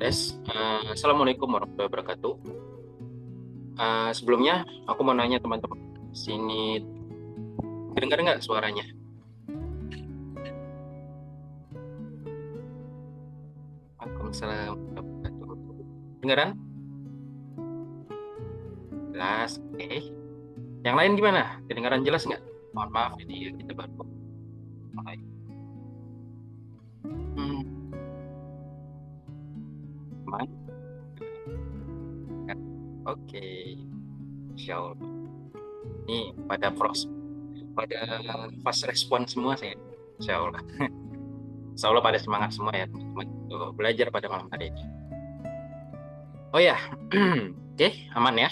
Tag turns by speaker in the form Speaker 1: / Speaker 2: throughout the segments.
Speaker 1: Tes, Assalamualaikum warahmatullahi wabarakatuh. Sebelumnya, aku mau nanya teman-teman sini, dengar nggak suaranya? Waalaikumsalam warahmatullahi wabarakatuh. Dengaran? Jelas, oke. Yang lain gimana? Kedengaran jelas nggak? Mohon maaf, ini kita baru mulai. Hmm, aman? Oke, Insya Allah. Ini pada fast respon semua saya, Insya Allah. Insya Allah pada semangat semua ya teman-teman untuk belajar pada malam hari ini. Oh ya, oke, aman ya.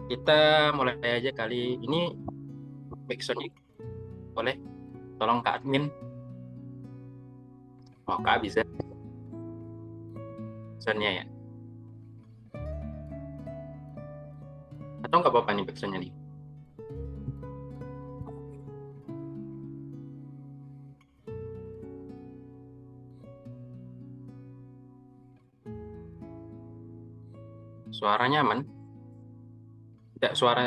Speaker 1: Kita mulai aja kali ini. Backsound boleh tolong Kak Admin. Oh, Kak bisa soundnya ya, atau nggak apa-apa nih backsoundnya nih? Suaranya aman, tidak suara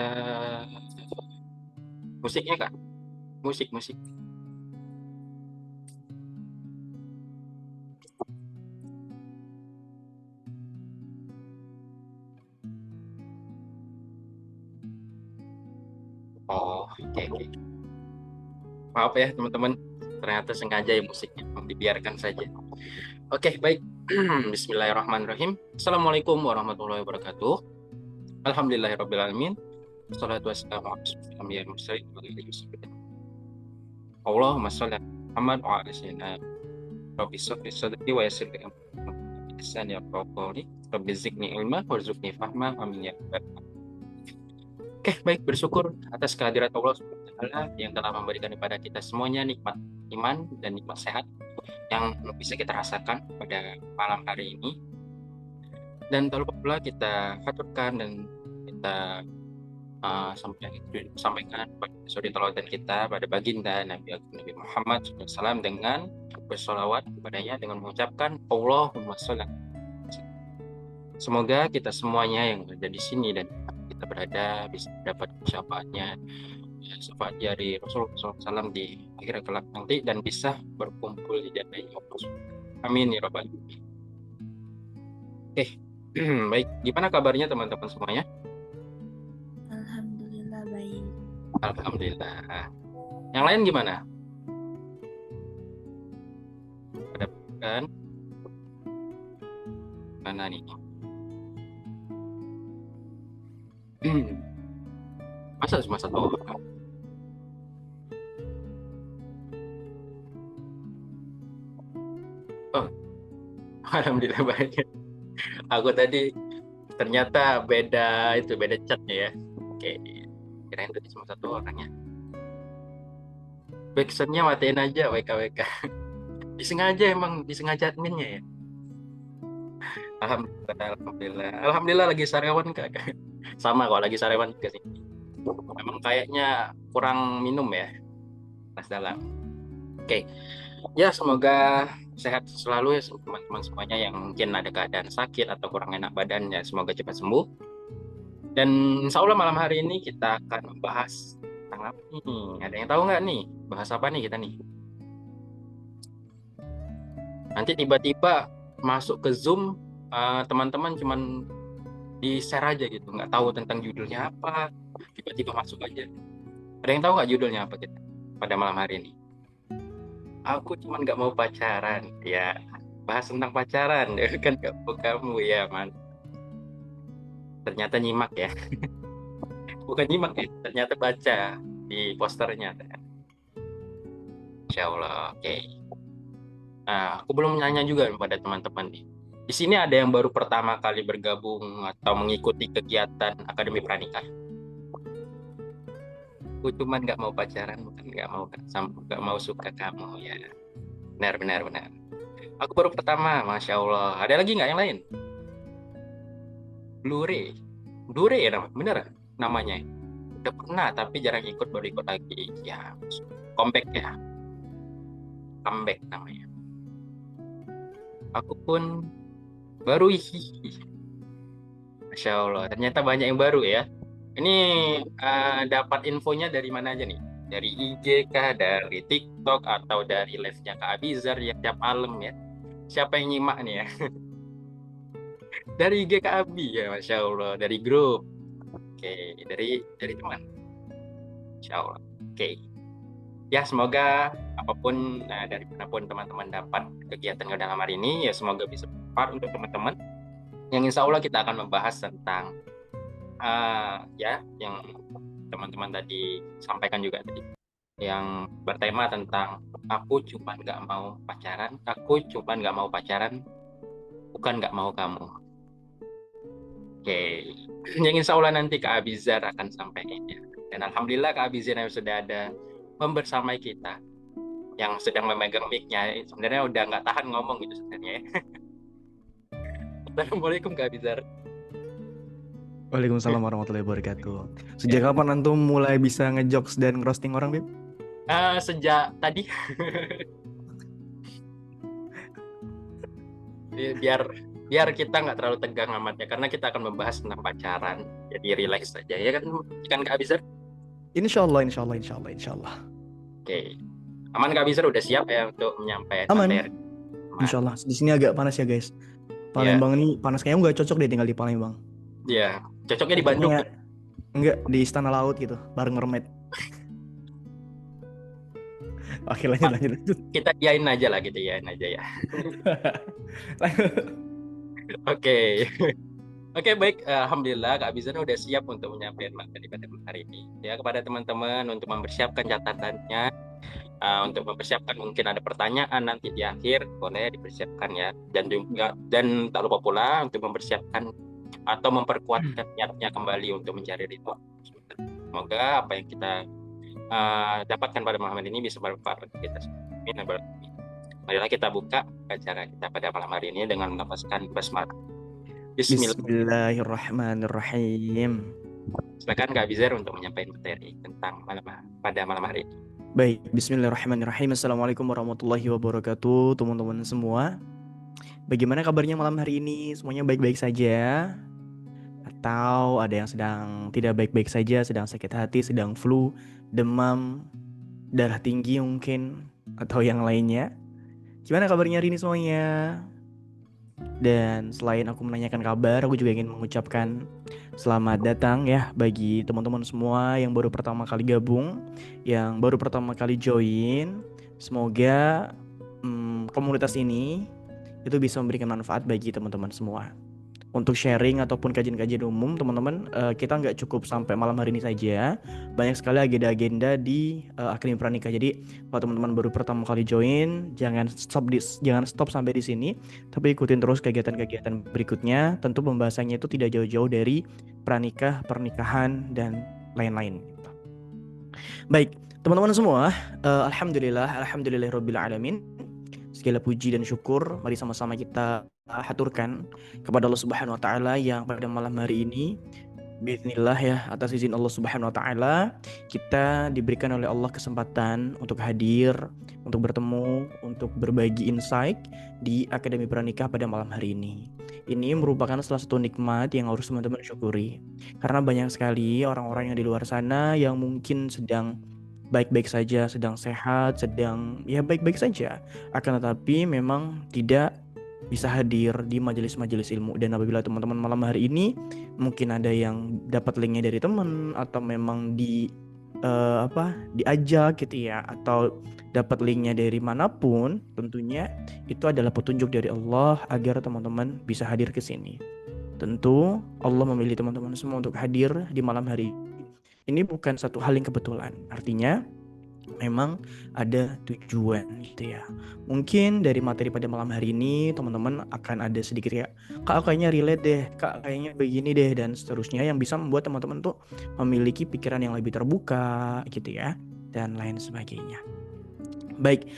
Speaker 1: musiknya Kak, musik musik. Oh, oke oke. Maaf ya teman-teman, ternyata sengaja ya musiknya, dibiarkan saja. Oke, baik. Bismillahirrahmanirrahim. Assalamualaikum warahmatullahi wabarakatuh. Alhamdulillahirrahmanirrahim. Assalatu wassalamu ala asyrofil mursalin wa ala alihi wasallam. Allahumma sholli ala Muhammad wa ala sayyidina Rabbi sholli sadri wa yassir li amri ihsan ya qawli Rabbi zidni ilma warzuqni fahma amin ya rabbal alamin. Oke, baik, bersyukur atas kehadirat Allah Subhanahu wa taala yang telah memberikan kepada kita semuanya nikmat iman dan nikmat sehat yang bisa kita rasakan pada malam hari ini. Dan tak lupa pula kita haturkan dan kita sampaikan pada episode teladan kita pada baginda Nabi Muhammad SAW dengan bersolawat kepadanya dengan mengucapkan Allahumma sholli. Semoga kita semuanya yang ada di sini dan kita berada bisa dapat syafaatnya, syafaat dari Rasulullah SAW di akhirat kelak nanti dan bisa berkumpul di jannah Allah. Amin ya rabbal alamin. Oke, baik. Gimana kabarnya teman-teman semuanya?
Speaker 2: Alhamdulillah baik.
Speaker 1: Alhamdulillah. Yang lain gimana? Ada kan? Mana nih? Masa cuma satu orang? Oh, alhamdulillah banyak. Aku tadi ternyata beda chatnya ya. Oke, kirain tadi cuma satu orangnya. Backsoundnya matiin aja WKWK. Disengaja emang disengaja adminnya ya. Alhamdulillah lagi sarawan kak. Sama kok lagi sarawan juga sih. Memang kayaknya kurang minum ya, Mas Dalam. Oke, ya semoga sehat selalu ya teman-teman semuanya yang mungkin ada keadaan sakit atau kurang enak badannya. Semoga cepat sembuh. Dan insya Allah malam hari ini kita akan membahas tentang apa nih? Ada yang tahu nggak nih? Bahas apa nih kita nih? Nanti tiba-tiba masuk ke Zoom, teman-teman cuman di-share aja gitu, nggak tahu tentang judulnya apa, tiba-tiba masuk aja. Ada yang tahu nggak judulnya apa kita pada malam hari ini? Aku cuman nggak mau pacaran, ya. Bahas tentang pacaran, ya kan kamu ya, man. Ternyata nyimak ya, bukan nyimak ya, ternyata baca di posternya. Insya Allah, oke. Nah, aku belum nanya juga pada teman-teman nih. Di sini ada yang baru pertama kali bergabung atau mengikuti kegiatan Akademi Pranikah. Aku cuman nggak mau pacaran, bukan nggak mau suka kamu ya. Benar, benar, benar. Aku baru pertama, Masya Allah. Ada lagi nggak yang lain? Blure. Blure ya bener namanya. Udah pernah, tapi jarang ikut, baru ikut lagi. Ya, comeback ya. Comeback namanya. Aku pun baru. Masya Allah, ternyata banyak yang baru ya. Ini dapat infonya dari mana aja nih? Dari IG kah, dari TikTok, atau dari live-nya Kak Abizar ya tiap malam ya? Siapa yang nyimak nih ya? Dari IG Kak Abi ya, Masya Allah. Dari grup. Oke, dari teman. Masya Allah. Oke. Ya, semoga apapun dari manapun teman-teman dapat kegiatan dalam hari ini, ya semoga bisa bermanfaat untuk teman-teman. Yang insya Allah kita akan membahas tentang ya yang teman-teman tadi sampaikan juga tadi, yang bertema tentang aku cuma nggak mau pacaran, bukan nggak mau kamu. Oke, yang insya Allah nanti Kak Abizar akan sampaikan ya. Dan Alhamdulillah Kak Abizar yang sudah ada membersamai kita, yang sedang memegang mic-nya, sebenarnya udah nggak tahan ngomong gitu sebenarnya ya. Assalamualaikum Kak Abizar.
Speaker 2: Waalaikumsalam warahmatullahi wabarakatuh. Sejak kapan antum mulai bisa ngejokes dan ngerosting orang, Bib?
Speaker 1: Sejak tadi. biar kita nggak terlalu tegang amat ya, karena kita akan membahas tentang pacaran, jadi relax saja ya kan Kak Abizar.
Speaker 2: Insya Allah, insya Allah, insya Allah, insya Allah.
Speaker 1: Oke, aman Kak Abizar, udah siap ya untuk menyampaikan materi?
Speaker 2: Aman. Insya Allah. Di sini agak panas ya guys. Palembang ini panas, kayaknya nggak cocok deh tinggal di Palembang.
Speaker 1: Iya, cocoknya di Bandung.
Speaker 2: Enggak, di Istana Laut gitu, bareng mermaid. Oke, lanjut.
Speaker 1: Kita yain aja ya. Oke. Oke, baik. Alhamdulillah Kak Abizar udah siap untuk menyampaikan materi pada hari ini. Ya, kepada teman-teman untuk mempersiapkan catatannya, untuk mempersiapkan mungkin ada pertanyaan nanti di akhir, boleh dipersiapkan ya. Dan tak lupa pula untuk mempersiapkan atau memperkuatkan niatnya kembali untuk mencari ridho. Semoga apa yang kita dapatkan pada malam hari ini bisa bermanfaat untuk kita semua. Marilah kita buka acara kita pada malam hari ini dengan melafazkan basmalah.
Speaker 2: Bismillahirrahmanirrahim.
Speaker 1: Silakan Kak Abizar untuk menyampaikan materi tentang pada malam hari ini.
Speaker 2: Baik, bismillahirrahmanirrahim. Assalamualaikum warahmatullahi wabarakatuh, teman-teman semua. Bagaimana kabarnya malam hari ini? Semuanya baik-baik saja? Atau ada yang sedang tidak baik-baik saja, sedang sakit hati, sedang flu, demam, darah tinggi mungkin, atau yang lainnya? Gimana kabarnya hari ini semuanya? Dan selain aku menanyakan kabar, aku juga ingin mengucapkan selamat datang ya bagi teman-teman semua yang baru pertama kali gabung, yang baru pertama kali join. Semoga komunitas ini itu bisa memberikan manfaat bagi teman-teman semua. Untuk sharing ataupun kajian-kajian umum, teman-teman, kita nggak cukup sampai malam hari ini saja. Banyak sekali agenda-agenda di Akademi Pranikah. Jadi kalau teman-teman baru pertama kali join, jangan stop sampai di sini, tapi ikutin terus kegiatan-kegiatan berikutnya. Tentu pembahasannya itu tidak jauh-jauh dari pranikah, pernikahan, dan lain-lain. Baik, teman-teman semua, alhamdulillahirabbil alamin. Segala puji dan syukur mari sama-sama kita haturkan kepada Allah Subhanahu wa taala yang pada malam hari ini bismillah ya, atas izin Allah Subhanahu wa taala kita diberikan oleh Allah kesempatan untuk hadir, untuk bertemu, untuk berbagi insight di Akademi Pranikah pada malam hari ini. Ini merupakan salah satu nikmat yang harus teman-teman syukuri, karena banyak sekali orang-orang yang di luar sana yang mungkin sedang baik-baik saja, sedang sehat, sedang ya baik-baik saja. Akan tetapi memang tidak bisa hadir di majelis-majelis ilmu. Dan apabila teman-teman malam hari ini mungkin ada yang dapat linknya dari teman, atau memang diajak gitu ya, atau dapat linknya dari manapun, tentunya itu adalah petunjuk dari Allah agar teman-teman bisa hadir ke sini. Tentu Allah memilih teman-teman semua untuk hadir di malam hari ini bukan satu hal yang kebetulan. Artinya memang ada tujuan gitu ya. Mungkin dari materi pada malam hari ini teman-teman akan ada sedikit ya, Kak kayaknya relate deh, Kak kayaknya begini deh, dan seterusnya, yang bisa membuat teman-teman tuh memiliki pikiran yang lebih terbuka gitu ya, dan lain sebagainya. Baik,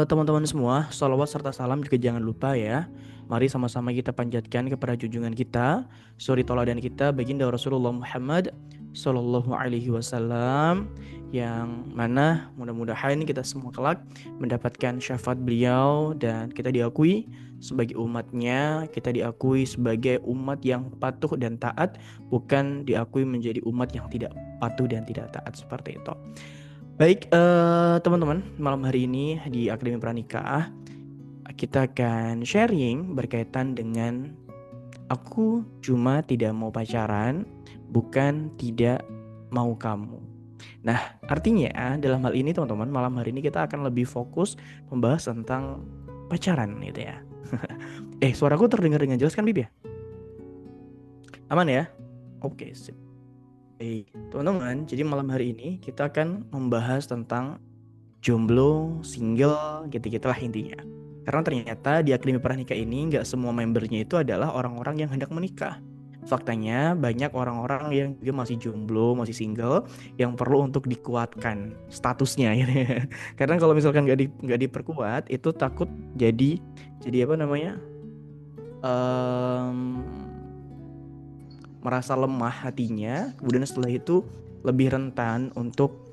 Speaker 2: teman-teman semua, sholawat serta salam juga jangan lupa ya. Mari sama-sama kita panjatkan kepada junjungan kita, suri tauladan kita, baginda Rasulullah Muhammad Shallallahu Alaihi Wasallam, yang mana mudah-mudahan kita semua kelak mendapatkan syafaat beliau dan kita diakui sebagai umatnya, kita diakui sebagai umat yang patuh dan taat, bukan diakui menjadi umat yang tidak patuh dan tidak taat seperti itu. Baik, teman-teman, malam hari ini di Akademi Pranikah kita akan sharing berkaitan dengan aku cuma tidak mau pacaran, bukan tidak mau kamu. Nah, artinya dalam hal ini teman-teman, malam hari ini kita akan lebih fokus membahas tentang pacaran gitu ya. Suaraku terdengar dengan jelas kan, Bib ya? Aman ya? Oke, sip. Teman-teman, jadi malam hari ini kita akan membahas tentang jomblo, single, gitu-gitulah intinya. Karena ternyata di Akademi Pranikah ini nggak semua membernya itu adalah orang-orang yang hendak menikah. Faktanya banyak orang-orang yang juga masih jomblo, masih single, yang perlu untuk dikuatkan statusnya gitu ya. Karena kalau misalkan nggak diperkuat, itu takut jadi apa namanya, merasa lemah hatinya, kemudian setelah itu lebih rentan untuk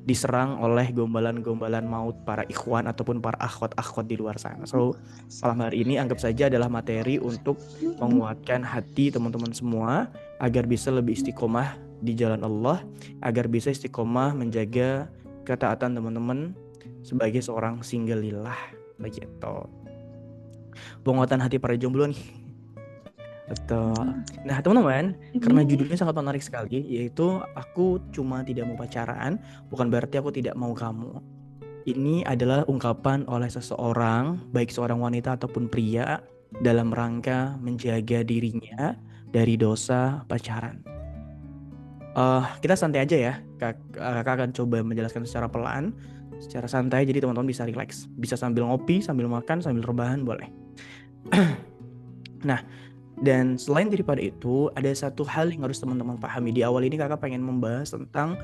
Speaker 2: diserang oleh gombalan-gombalan maut para ikhwan ataupun para akhwat-akhwat di luar sana. So, malam hari ini anggap saja adalah materi untuk menguatkan hati teman-teman semua agar bisa lebih istiqomah di jalan Allah, agar bisa istiqomah menjaga ketaatan teman-teman sebagai seorang single lillah begitu. Penguatan hati para jomblo nih. Betul. Nah, teman-teman, karena judulnya sangat menarik sekali, yaitu aku cuma tidak mau pacaran, bukan berarti aku tidak mau kamu. Ini adalah ungkapan oleh seseorang, baik seorang wanita ataupun pria, dalam rangka menjaga dirinya dari dosa pacaran. Kita santai aja ya, kakak akan coba menjelaskan secara pelan, secara santai, jadi teman-teman bisa relax. Bisa sambil ngopi, sambil makan, sambil rebahan, boleh. Nah, dan selain daripada itu, ada satu hal yang harus teman-teman pahami. Di awal ini kakak pengen membahas tentang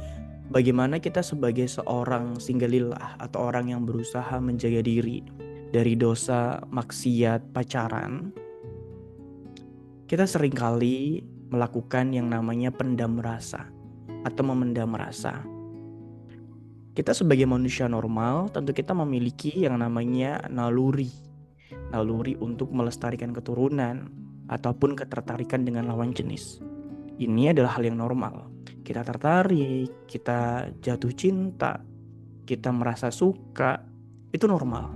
Speaker 2: bagaimana kita sebagai seorang single lillah atau orang yang berusaha menjaga diri dari dosa maksiat pacaran. Kita seringkali melakukan yang namanya pendam rasa atau memendam rasa. Kita sebagai manusia normal, tentu kita memiliki yang namanya naluri untuk melestarikan keturunan ataupun ketertarikan dengan lawan jenis. Ini adalah hal yang normal. Kita tertarik, kita jatuh cinta, kita merasa suka, itu normal.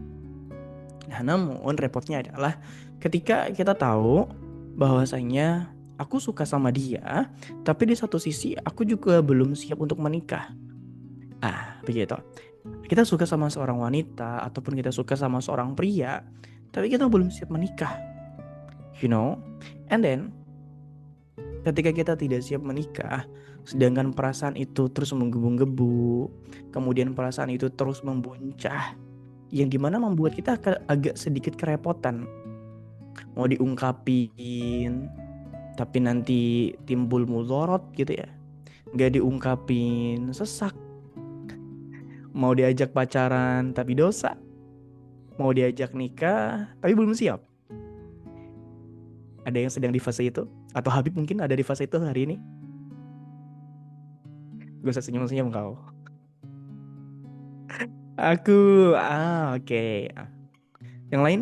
Speaker 2: Nah, namun repotnya adalah ketika kita tahu bahwasanya aku suka sama dia, tapi di satu sisi aku juga belum siap untuk menikah. Begitu. Kita suka sama seorang wanita ataupun kita suka sama seorang pria, tapi kita belum siap menikah. You know, and then ketika kita tidak siap menikah, sedangkan perasaan itu terus menggebu-gebu, kemudian perasaan itu terus membuncah, yang dimana membuat kita agak sedikit kerepotan. Mau diungkapin, tapi nanti timbul mudorot gitu ya. Nggak diungkapin, sesak. Mau diajak pacaran, tapi dosa. Mau diajak nikah, tapi belum siap. Ada yang sedang di fase itu? Atau Habib mungkin ada di fase itu hari ini? Gue usah senyum-senyum kau. Aku, oke. Yang lain?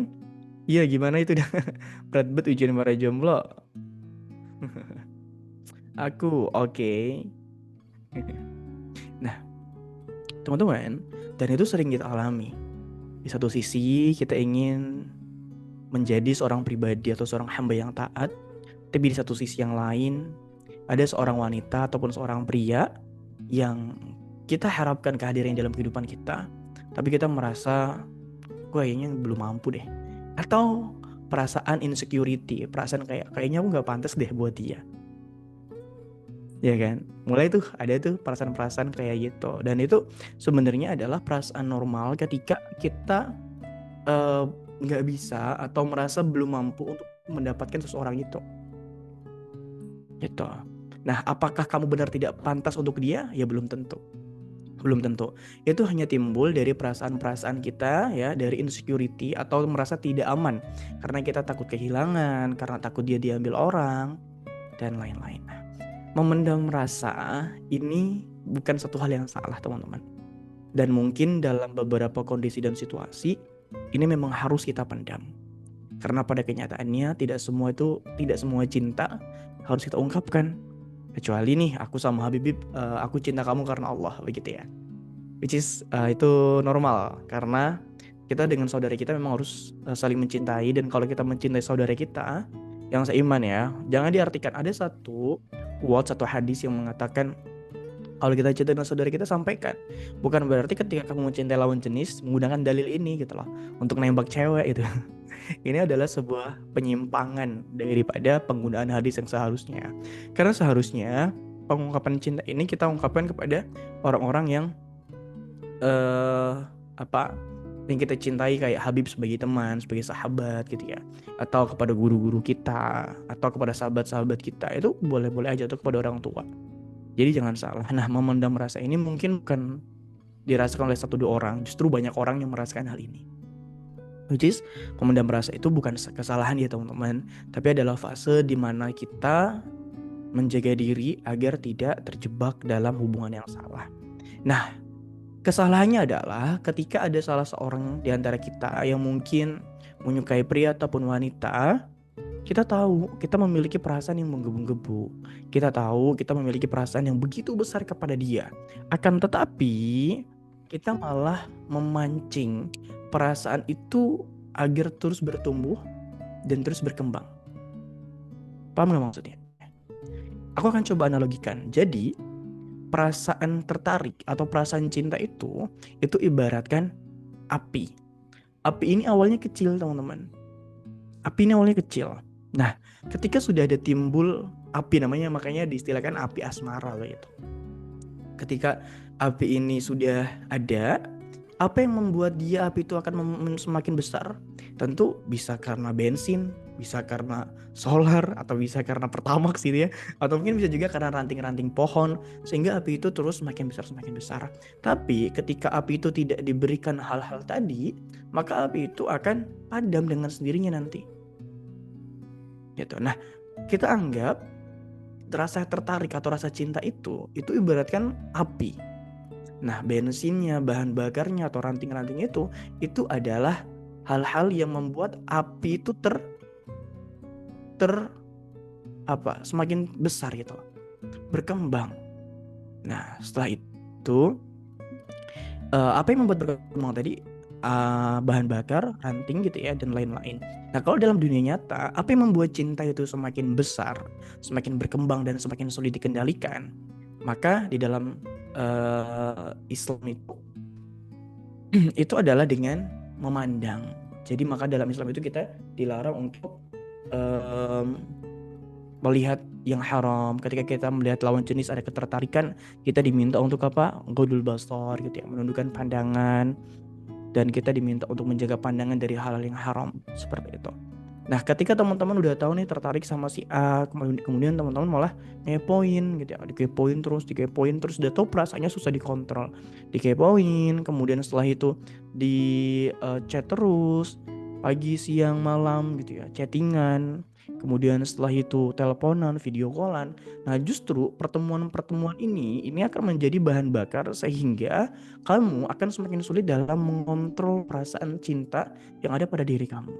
Speaker 2: Iya, gimana itu? Berat banget ujian para jomblo. Aku, oke. Nah, teman-teman, dan itu sering kita alami. Di satu sisi kita ingin menjadi seorang pribadi atau seorang hamba yang taat, tapi di satu sisi yang lain ada seorang wanita ataupun seorang pria yang kita harapkan kehadiran dalam kehidupan kita, tapi kita merasa kayaknya belum mampu deh, atau perasaan insecurity, perasaan kayaknya aku nggak pantas deh buat dia, ya kan? Mulai tuh ada tuh perasaan-perasaan kayak gitu, dan itu sebenarnya adalah perasaan normal ketika kita nggak bisa atau merasa belum mampu untuk mendapatkan seseorang itu gitu. Nah, apakah kamu benar tidak pantas untuk dia? Ya belum tentu. Itu hanya timbul dari perasaan-perasaan kita ya, dari insecurity atau merasa tidak aman karena kita takut kehilangan, karena takut dia diambil orang dan lain-lain. memendam rasa ini bukan satu hal yang salah, teman-teman. Dan mungkin dalam beberapa kondisi dan situasi ini memang harus kita pendam. Karena pada kenyataannya tidak semua cinta harus kita ungkapkan. Kecuali nih aku sama Habibib, aku cinta kamu karena Allah, begitu ya. Which is itu normal karena kita dengan saudara kita memang harus saling mencintai. Dan kalau kita mencintai saudara kita yang seiman ya, jangan diartikan ada satu quote, satu hadis yang mengatakan kalau kita cinta dengan saudara kita sampaikan. Bukan berarti ketika kamu mencintai lawan jenis menggunakan dalil ini gitu loh untuk nembak cewek itu. Ini adalah sebuah penyimpangan daripada penggunaan hadis yang seharusnya. Karena seharusnya pengungkapan cinta ini kita ungkapkan kepada orang-orang yang yang kita cintai, kayak Habib sebagai teman, sebagai sahabat gitu ya, atau kepada guru-guru kita, atau kepada sahabat-sahabat kita. Itu boleh-boleh aja, atau kepada orang tua. Jadi jangan salah. Nah, memendam rasa ini mungkin bukan dirasakan oleh 1-2 orang, justru banyak orang yang merasakan hal ini. Which is memendam rasa itu bukan kesalahan ya teman-teman, tapi adalah fase dimana kita menjaga diri agar tidak terjebak dalam hubungan yang salah. Nah, kesalahannya adalah ketika ada salah seorang di antara kita yang mungkin menyukai pria ataupun wanita, kita tahu kita memiliki perasaan yang menggebu-gebu. Kita tahu kita memiliki perasaan yang begitu besar kepada dia. Akan tetapi kita malah memancing perasaan itu agar terus bertumbuh dan terus berkembang. Paham gak maksudnya? Aku akan coba analogikan. Jadi perasaan tertarik atau perasaan cinta itu ibaratkan api. Api ini awalnya kecil teman-teman. Api ini awalnya kecil. Nah, ketika sudah ada timbul api, namanya makanya diistilahkan api asmara gitu. Ketika api ini sudah ada, apa yang membuat dia api itu akan semakin besar? Tentu bisa karena bensin, bisa karena solar, atau bisa karena pertamax gitu ya, atau mungkin bisa juga karena ranting-ranting pohon, sehingga api itu terus semakin besar. Tapi ketika api itu tidak diberikan hal-hal tadi, maka api itu akan padam dengan sendirinya nanti. Gitu. Nah, kita anggap rasa tertarik atau rasa cinta itu ibaratkan api. Nah, bensinnya, bahan bakarnya atau ranting-ranting itu adalah hal-hal yang membuat api itu semakin besar gitu, berkembang. Nah, setelah itu apa yang membuat berkembang tadi? Bahan bakar, ranting gitu ya, dan lain-lain. Nah, kalau dalam dunia nyata, apa yang membuat cinta itu semakin besar, semakin berkembang dan semakin sulit dikendalikan? Maka di dalam Islam itu adalah dengan memandang. Jadi maka dalam Islam itu kita dilarang untuk melihat yang haram. Ketika kita melihat lawan jenis ada ketertarikan, kita diminta untuk apa? Ghodul basar gitu ya, menundukkan pandangan. Dan kita diminta untuk menjaga pandangan dari hal-hal yang haram, seperti itu. Nah, ketika teman-teman udah tahu nih tertarik sama si A, kemudian teman-teman malah ngepoin gitu ya, dikepoin terus, udah tahu perasaannya susah dikontrol, dikepoin, kemudian setelah itu di chat terus, pagi, siang, malam gitu ya, chattingan, kemudian setelah itu teleponan, video callan. Nah, justru pertemuan-pertemuan ini akan menjadi bahan bakar sehingga kamu akan semakin sulit dalam mengontrol perasaan cinta yang ada pada diri kamu.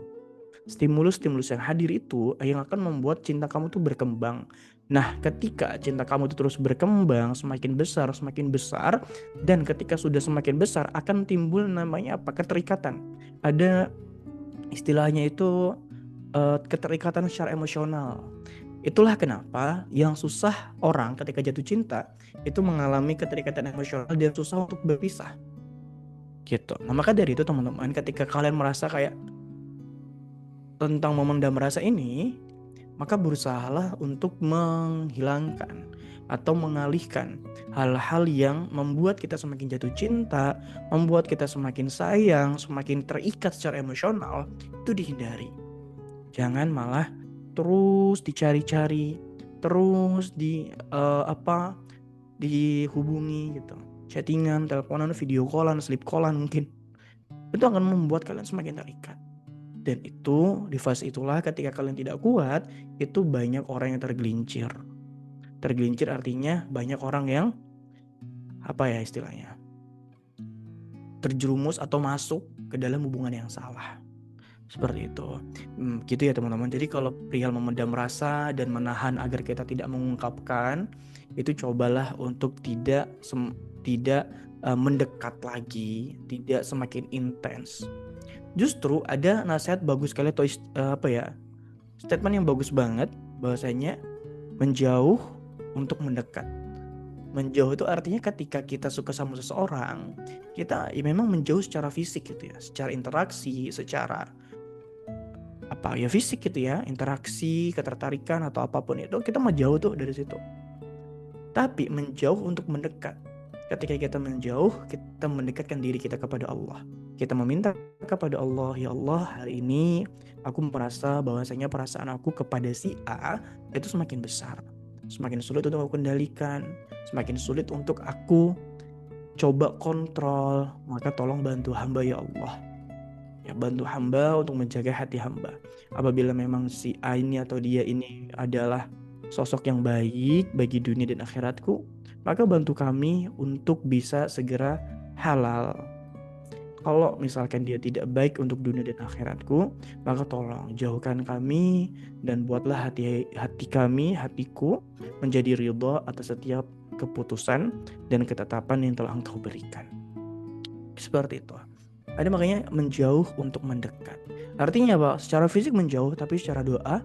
Speaker 2: Stimulus-stimulus yang hadir itu yang akan membuat cinta kamu tuh berkembang. Nah, ketika cinta kamu itu terus berkembang, semakin besar, dan ketika sudah semakin besar akan timbul namanya apa? Keterikatan. Ada istilahnya itu keterikatan secara emosional. Itulah kenapa yang susah orang ketika jatuh cinta itu mengalami keterikatan emosional dan susah untuk berpisah. Gitu. Nah, maka dari itu teman-teman, ketika kalian merasa kayak tentang memendam rasa ini, maka berusahalah untuk menghilangkan atau mengalihkan hal-hal yang membuat kita semakin jatuh cinta, membuat kita semakin sayang, semakin terikat secara emosional, itu dihindari. Jangan malah terus dicari-cari, terus dihubungi gitu, chattingan, teleponan, video callan, sleep callan mungkin. Itu akan membuat kalian semakin terikat. Dan itu di fase itulah ketika kalian tidak kuat, itu banyak orang yang tergelincir. Tergelincir artinya banyak orang yang apa ya istilahnya, terjerumus atau masuk ke dalam hubungan yang salah. Seperti itu. Gitu ya teman-teman. Jadi kalau perihal memendam rasa dan menahan agar kita tidak mengungkapkan, itu cobalah untuk tidak mendekat lagi, tidak semakin intens. Justru ada nasihat bagus sekali atau statement yang bagus banget bahwasanya menjauh untuk mendekat. Menjauh itu artinya ketika kita suka sama seseorang, kita ya memang menjauh secara fisik gitu ya, secara interaksi, secara apa ya fisik gitu ya, interaksi, ketertarikan atau apapun itu kita mau jauh tuh dari situ. Tapi menjauh untuk mendekat. Ketika kita menjauh, kita mendekatkan diri kita kepada Allah. Kita meminta kepada Allah, ya Allah, hari ini aku merasa bahwasanya perasaan aku kepada si A itu semakin besar. Semakin sulit untuk aku kendalikan, semakin sulit untuk aku coba kontrol. Maka tolong bantu hamba ya Allah. Ya, bantu hamba untuk menjaga hati hamba. Apabila memang si A ini atau dia ini adalah sosok yang baik bagi dunia dan akhiratku, maka bantu kami untuk bisa segera halal. Kalau misalkan dia tidak baik untuk dunia dan akhiratku, maka tolong jauhkan kami dan buatlah hati kami, hatiku menjadi ridha atas setiap keputusan dan ketetapan yang telah Engkau berikan. Seperti itu. Ada makanya menjauh untuk mendekat. Artinya apa? Secara fisik menjauh, tapi secara doa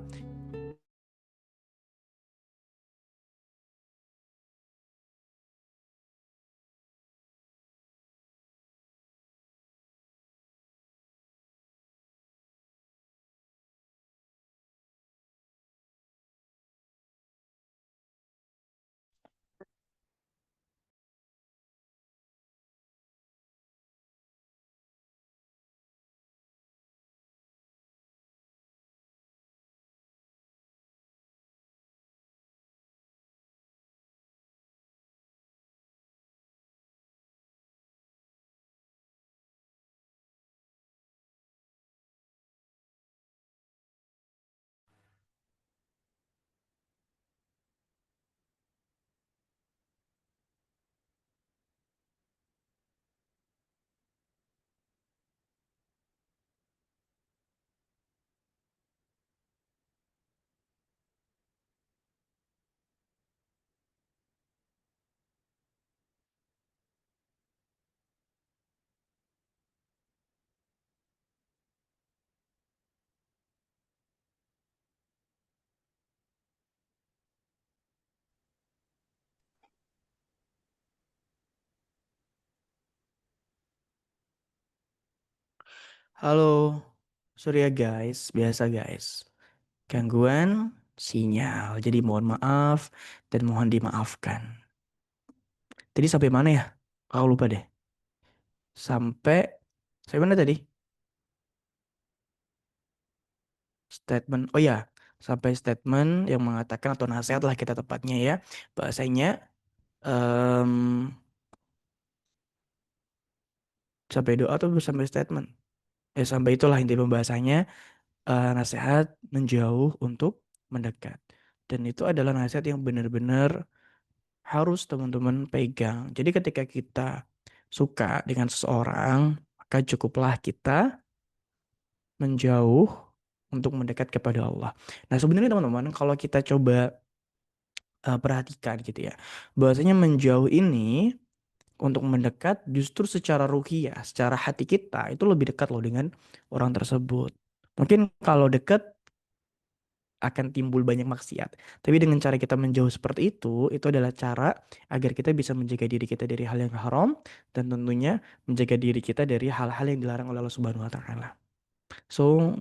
Speaker 2: halo, sorry ya guys, biasa guys. Gangguan sinyal, jadi mohon maaf dan mohon dimaafkan. Tadi sampai mana ya? Aku lupa deh. Sampai mana tadi? Statement, oh ya, sampai statement yang mengatakan atau nasihat lah kita tepatnya ya. Bahasanya sampai doa atau sampai statement. Sampai itulah inti pembahasannya. Nasihat menjauh untuk mendekat. Dan itu adalah nasihat yang benar-benar harus teman-teman pegang. Jadi ketika kita suka dengan seseorang, maka cukuplah kita menjauh untuk mendekat kepada Allah. Nah sebenarnya teman-teman, kalau kita coba perhatikan gitu ya, bahwasanya menjauh ini untuk mendekat justru secara ruhiyah, secara hati kita itu lebih dekat loh dengan orang tersebut. Mungkin kalau dekat akan timbul banyak maksiat. Tapi dengan cara kita menjauh seperti itu adalah cara agar kita bisa menjaga diri kita dari hal yang haram dan tentunya menjaga diri kita dari hal-hal yang dilarang oleh Allah Subhanahu wa taala. So,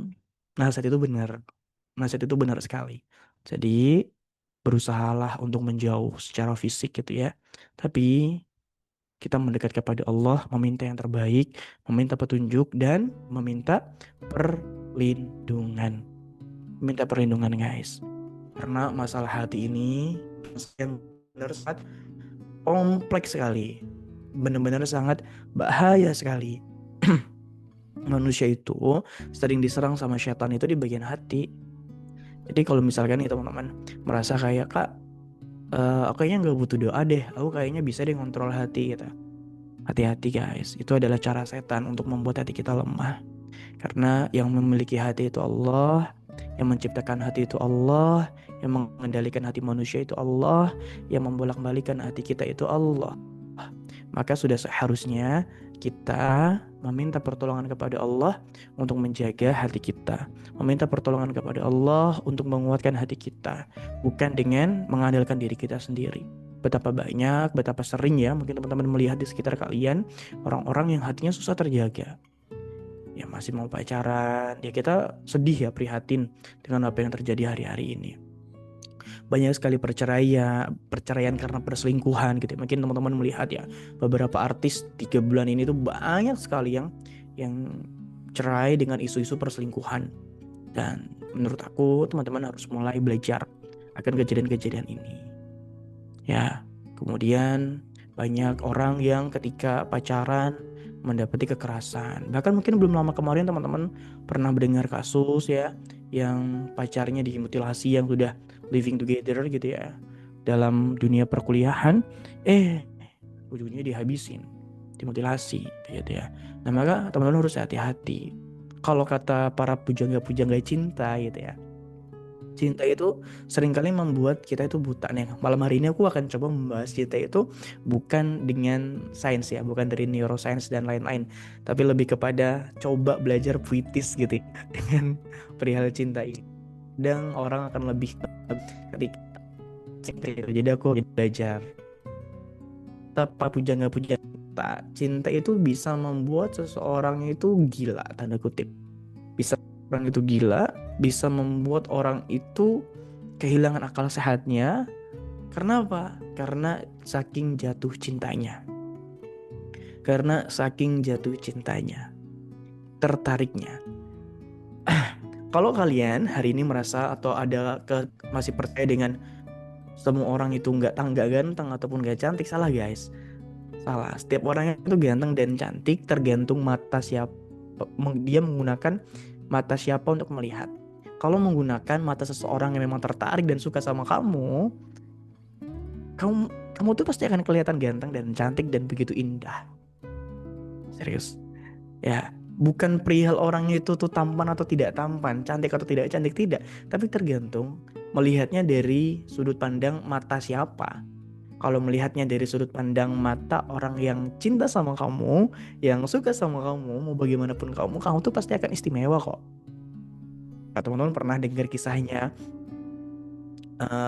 Speaker 2: nasihat itu benar. Nasihat itu benar sekali. Jadi, berusahalah untuk menjauh secara fisik gitu ya. Tapi kita mendekat kepada Allah, meminta yang terbaik, meminta petunjuk dan meminta perlindungan. Minta perlindungan guys. Karena masalah hati ini yang benar sangat kompleks sekali. Benar-benar sangat bahaya sekali. Manusia itu sering diserang sama setan itu di bagian hati. Jadi kalau misalkan nih teman-teman merasa kayak, Kak, Aku kayaknya nggak butuh doa deh, aku kayaknya bisa deh ngontrol hati gitu. Hati-hati guys, itu adalah cara setan untuk membuat hati kita lemah. Karena yang memiliki hati itu Allah, yang menciptakan hati itu Allah, yang mengendalikan hati manusia itu Allah, yang membolak-balikan hati kita itu Allah. Maka sudah seharusnya kita meminta pertolongan kepada Allah untuk menjaga hati kita, meminta pertolongan kepada Allah untuk menguatkan hati kita, bukan dengan mengandalkan diri kita sendiri. Betapa banyak, betapa sering ya mungkin teman-teman melihat di sekitar kalian orang-orang yang hatinya susah terjaga. Ya masih mau pacaran, ya kita sedih ya, prihatin dengan apa yang terjadi hari-hari ini. Banyak sekali perceraian karena perselingkuhan gitu. Mungkin teman-teman melihat ya, beberapa artis 3 bulan ini tuh banyak sekali yang cerai dengan isu-isu perselingkuhan. Dan menurut aku teman-teman harus mulai belajar akan kejadian-kejadian ini. Ya, kemudian banyak orang yang ketika pacaran mendapati kekerasan. Bahkan mungkin belum lama kemarin teman-teman pernah mendengar kasus ya, yang pacarnya dimutilasi, yang sudah living together gitu ya dalam dunia perkuliahan, ujungnya dihabisin, dimutilasi gitu ya. Nah maka teman-teman harus hati-hati. Kalau kata para pujangga-pujangga cinta gitu ya, cinta itu seringkali membuat kita itu buta nih. Malam hari ini aku akan coba membahas cinta itu bukan dengan sains ya, bukan dari neuroscience dan lain-lain, tapi lebih kepada coba belajar puitis gitu ya, dengan perihal cinta ini. Dan orang akan lebih ketika cinta itu. Jadi aku belajar. Tanpa pujangga-pujangga cinta itu bisa membuat seseorang itu gila, tanda kutip. Bisa orang itu gila, bisa membuat orang itu kehilangan akal sehatnya. Karena apa? Karena saking jatuh cintanya. Karena saking jatuh cintanya, tertariknya. Kalau kalian hari ini merasa atau masih percaya dengan semua orang itu nggak ganteng ataupun nggak cantik, salah guys. Salah. Setiap orang itu ganteng dan cantik tergantung mata siapa. Dia menggunakan mata siapa untuk melihat. Kalau menggunakan mata seseorang yang memang tertarik dan suka sama kamu, kamu tuh pasti akan kelihatan ganteng dan cantik dan begitu indah. Serius. Ya, bukan perihal orangnya itu tuh tampan atau tidak tampan, cantik atau tidak cantik, tidak. Tapi tergantung melihatnya dari sudut pandang mata siapa. Kalau melihatnya dari sudut pandang mata orang yang cinta sama kamu, yang suka sama kamu, mau bagaimanapun kamu tuh pasti akan istimewa kok. Nah, teman-teman pernah dengar kisahnya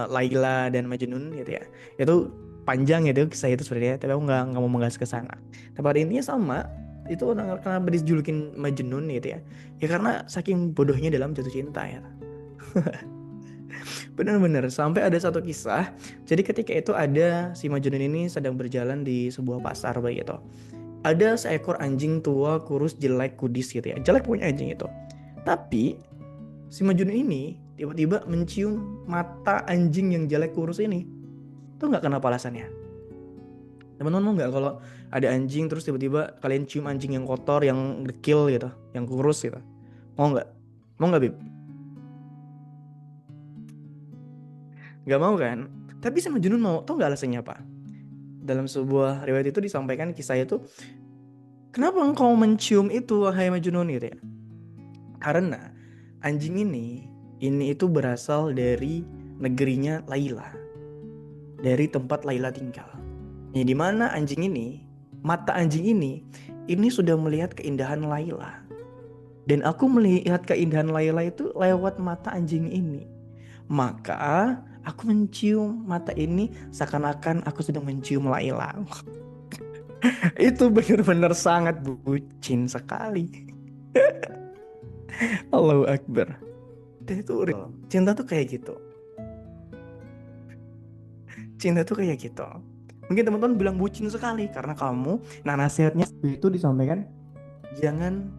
Speaker 2: Laila dan Majnun gitu ya. Itu panjang itu kisah itu sebenarnya, tapi aku nggak mau membahas ke sana. Tapi pada intinya sama, itu orang kenapa dijulukin Majnun gitu ya. Ya karena saking bodohnya dalam jatuh cinta ya. Benar-benar sampai ada satu kisah. Jadi ketika itu ada si Majnun ini sedang berjalan di sebuah pasar begitu. Ada seekor anjing tua, kurus, jelek, kudis gitu ya. Jelek punya anjing itu. Tapi si Majnun ini tiba-tiba mencium mata anjing yang jelek kurus ini. Tuh nggak kenapa alasannya? Teman-teman mau nggak kalau ada anjing terus tiba-tiba kalian cium anjing yang kotor, yang dekil gitu, yang kurus gitu? Mau nggak? Mau nggak, Bib? Nggak mau kan? Tapi sama Junun mau. Tau nggak alasannya apa? Dalam sebuah riwayat itu disampaikan kisah itu, kenapa engkau mencium itu wahai Majnun gitu ya? Karena anjing ini itu berasal dari negerinya Laila, dari tempat Laila tinggal. Ya, di mana anjing ini, mata anjing ini sudah melihat keindahan Laila. Dan aku melihat keindahan Laila itu lewat mata anjing ini. Maka aku mencium mata ini seakan-akan aku sedang mencium Laila. Itu benar-benar sangat bucin sekali. Allahu Akbar. Dan itu real. Cinta tuh kayak gitu. Cinta tuh kayak gitu. Mungkin teman-teman bilang bucin sekali karena kamu. Nah, nasihatnya itu disampaikan, jangan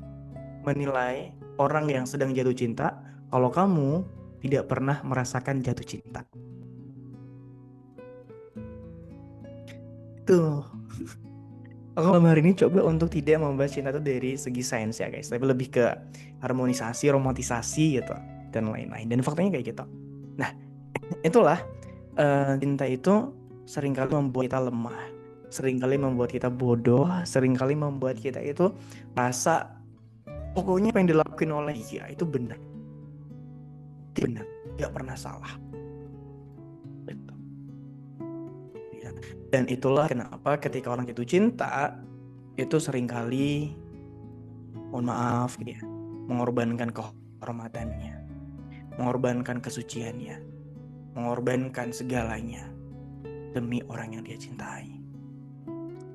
Speaker 2: menilai orang yang sedang jatuh cinta kalau kamu tidak pernah merasakan jatuh cinta. Tuh. Aku malam hari ini coba untuk tidak membahas cinta itu dari segi sains ya guys, tapi lebih ke harmonisasi, romantisasi gitu dan lain-lain. Dan faktanya kayak gitu. Nah, itulah cinta itu seringkali membuat kita lemah, seringkali membuat kita bodoh, seringkali membuat kita itu rasa pokoknya apa yang dilakuin oleh dia itu benar, nggak pernah salah. Gitu. Ya. Dan itulah kenapa ketika orang jatuh cinta itu seringkali, mohon maaf gitu ya, mengorbankan kehormatannya, mengorbankan kesuciannya, mengorbankan segalanya demi orang yang dia cintai.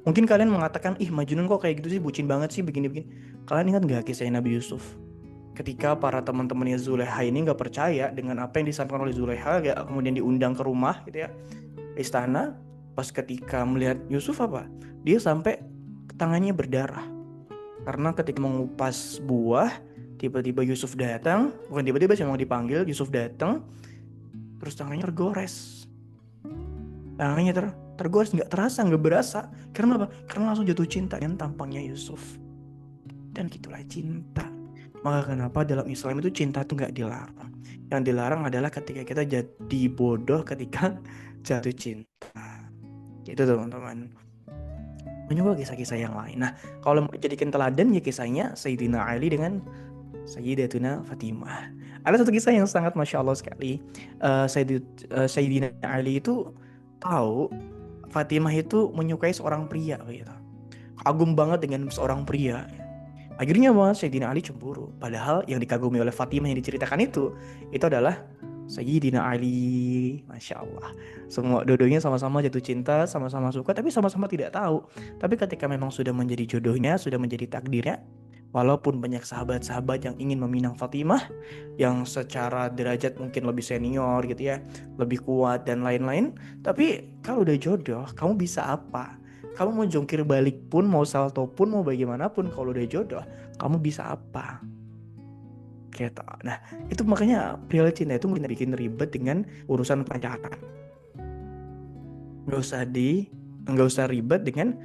Speaker 2: Mungkin kalian mengatakan, ih Majnun kok kayak gitu sih, bucin banget sih, begini-begini. Kalian ingat gak kisah Nabi Yusuf? Ketika para teman-temannya Zulekha ini gak percaya dengan apa yang disampaikan oleh Zulekha, kemudian diundang ke rumah gitu ya, istana. Pas ketika melihat Yusuf apa? Dia sampai tangannya berdarah. Karena ketika mengupas buah, tiba-tiba Yusuf datang. Bukan tiba-tiba sih, memang dipanggil, Yusuf datang. Terus tangannya tergores. Tangannya tergores, nggak terasa, nggak berasa. Karena apa? Karena langsung jatuh cinta dengan tampangnya Yusuf. Dan gitulah cinta. Maka kenapa dalam Islam itu cinta itu nggak dilarang. Yang dilarang adalah ketika kita jadi bodoh ketika jatuh cinta. Gitu teman-teman. Mencoba kisah-kisah yang lain. Nah, kalau mau dijadikan teladan ya kisahnya Sayyidina Ali dengan Sayyidatuna Fatimah. Ada satu kisah yang sangat Masya Allah sekali. Sayyidina Ali itu tahu Fatimah itu menyukai seorang pria gitu. Kagum banget dengan seorang pria. Akhirnya Sayyidina Ali cemburu. Padahal yang dikagumi oleh Fatimah yang diceritakan itu adalah Sayyidina Ali. Masya Allah. Semua dua-duanya sama-sama jatuh cinta, sama-sama suka, tapi sama-sama tidak tahu. Tapi ketika memang sudah menjadi jodohnya, sudah menjadi takdirnya, walaupun banyak sahabat-sahabat yang ingin meminang Fatimah, yang secara derajat mungkin lebih senior gitu ya, lebih kuat dan lain-lain, tapi kalau udah jodoh, kamu bisa apa? Kamu mau jungkir balik pun, mau salto pun, mau bagaimanapun, kalau udah jodoh, kamu bisa apa? Gitu. Nah, itu makanya perihal cinta itu mungkin bikin ribet dengan urusan pacaran. Nggak usah ribet dengan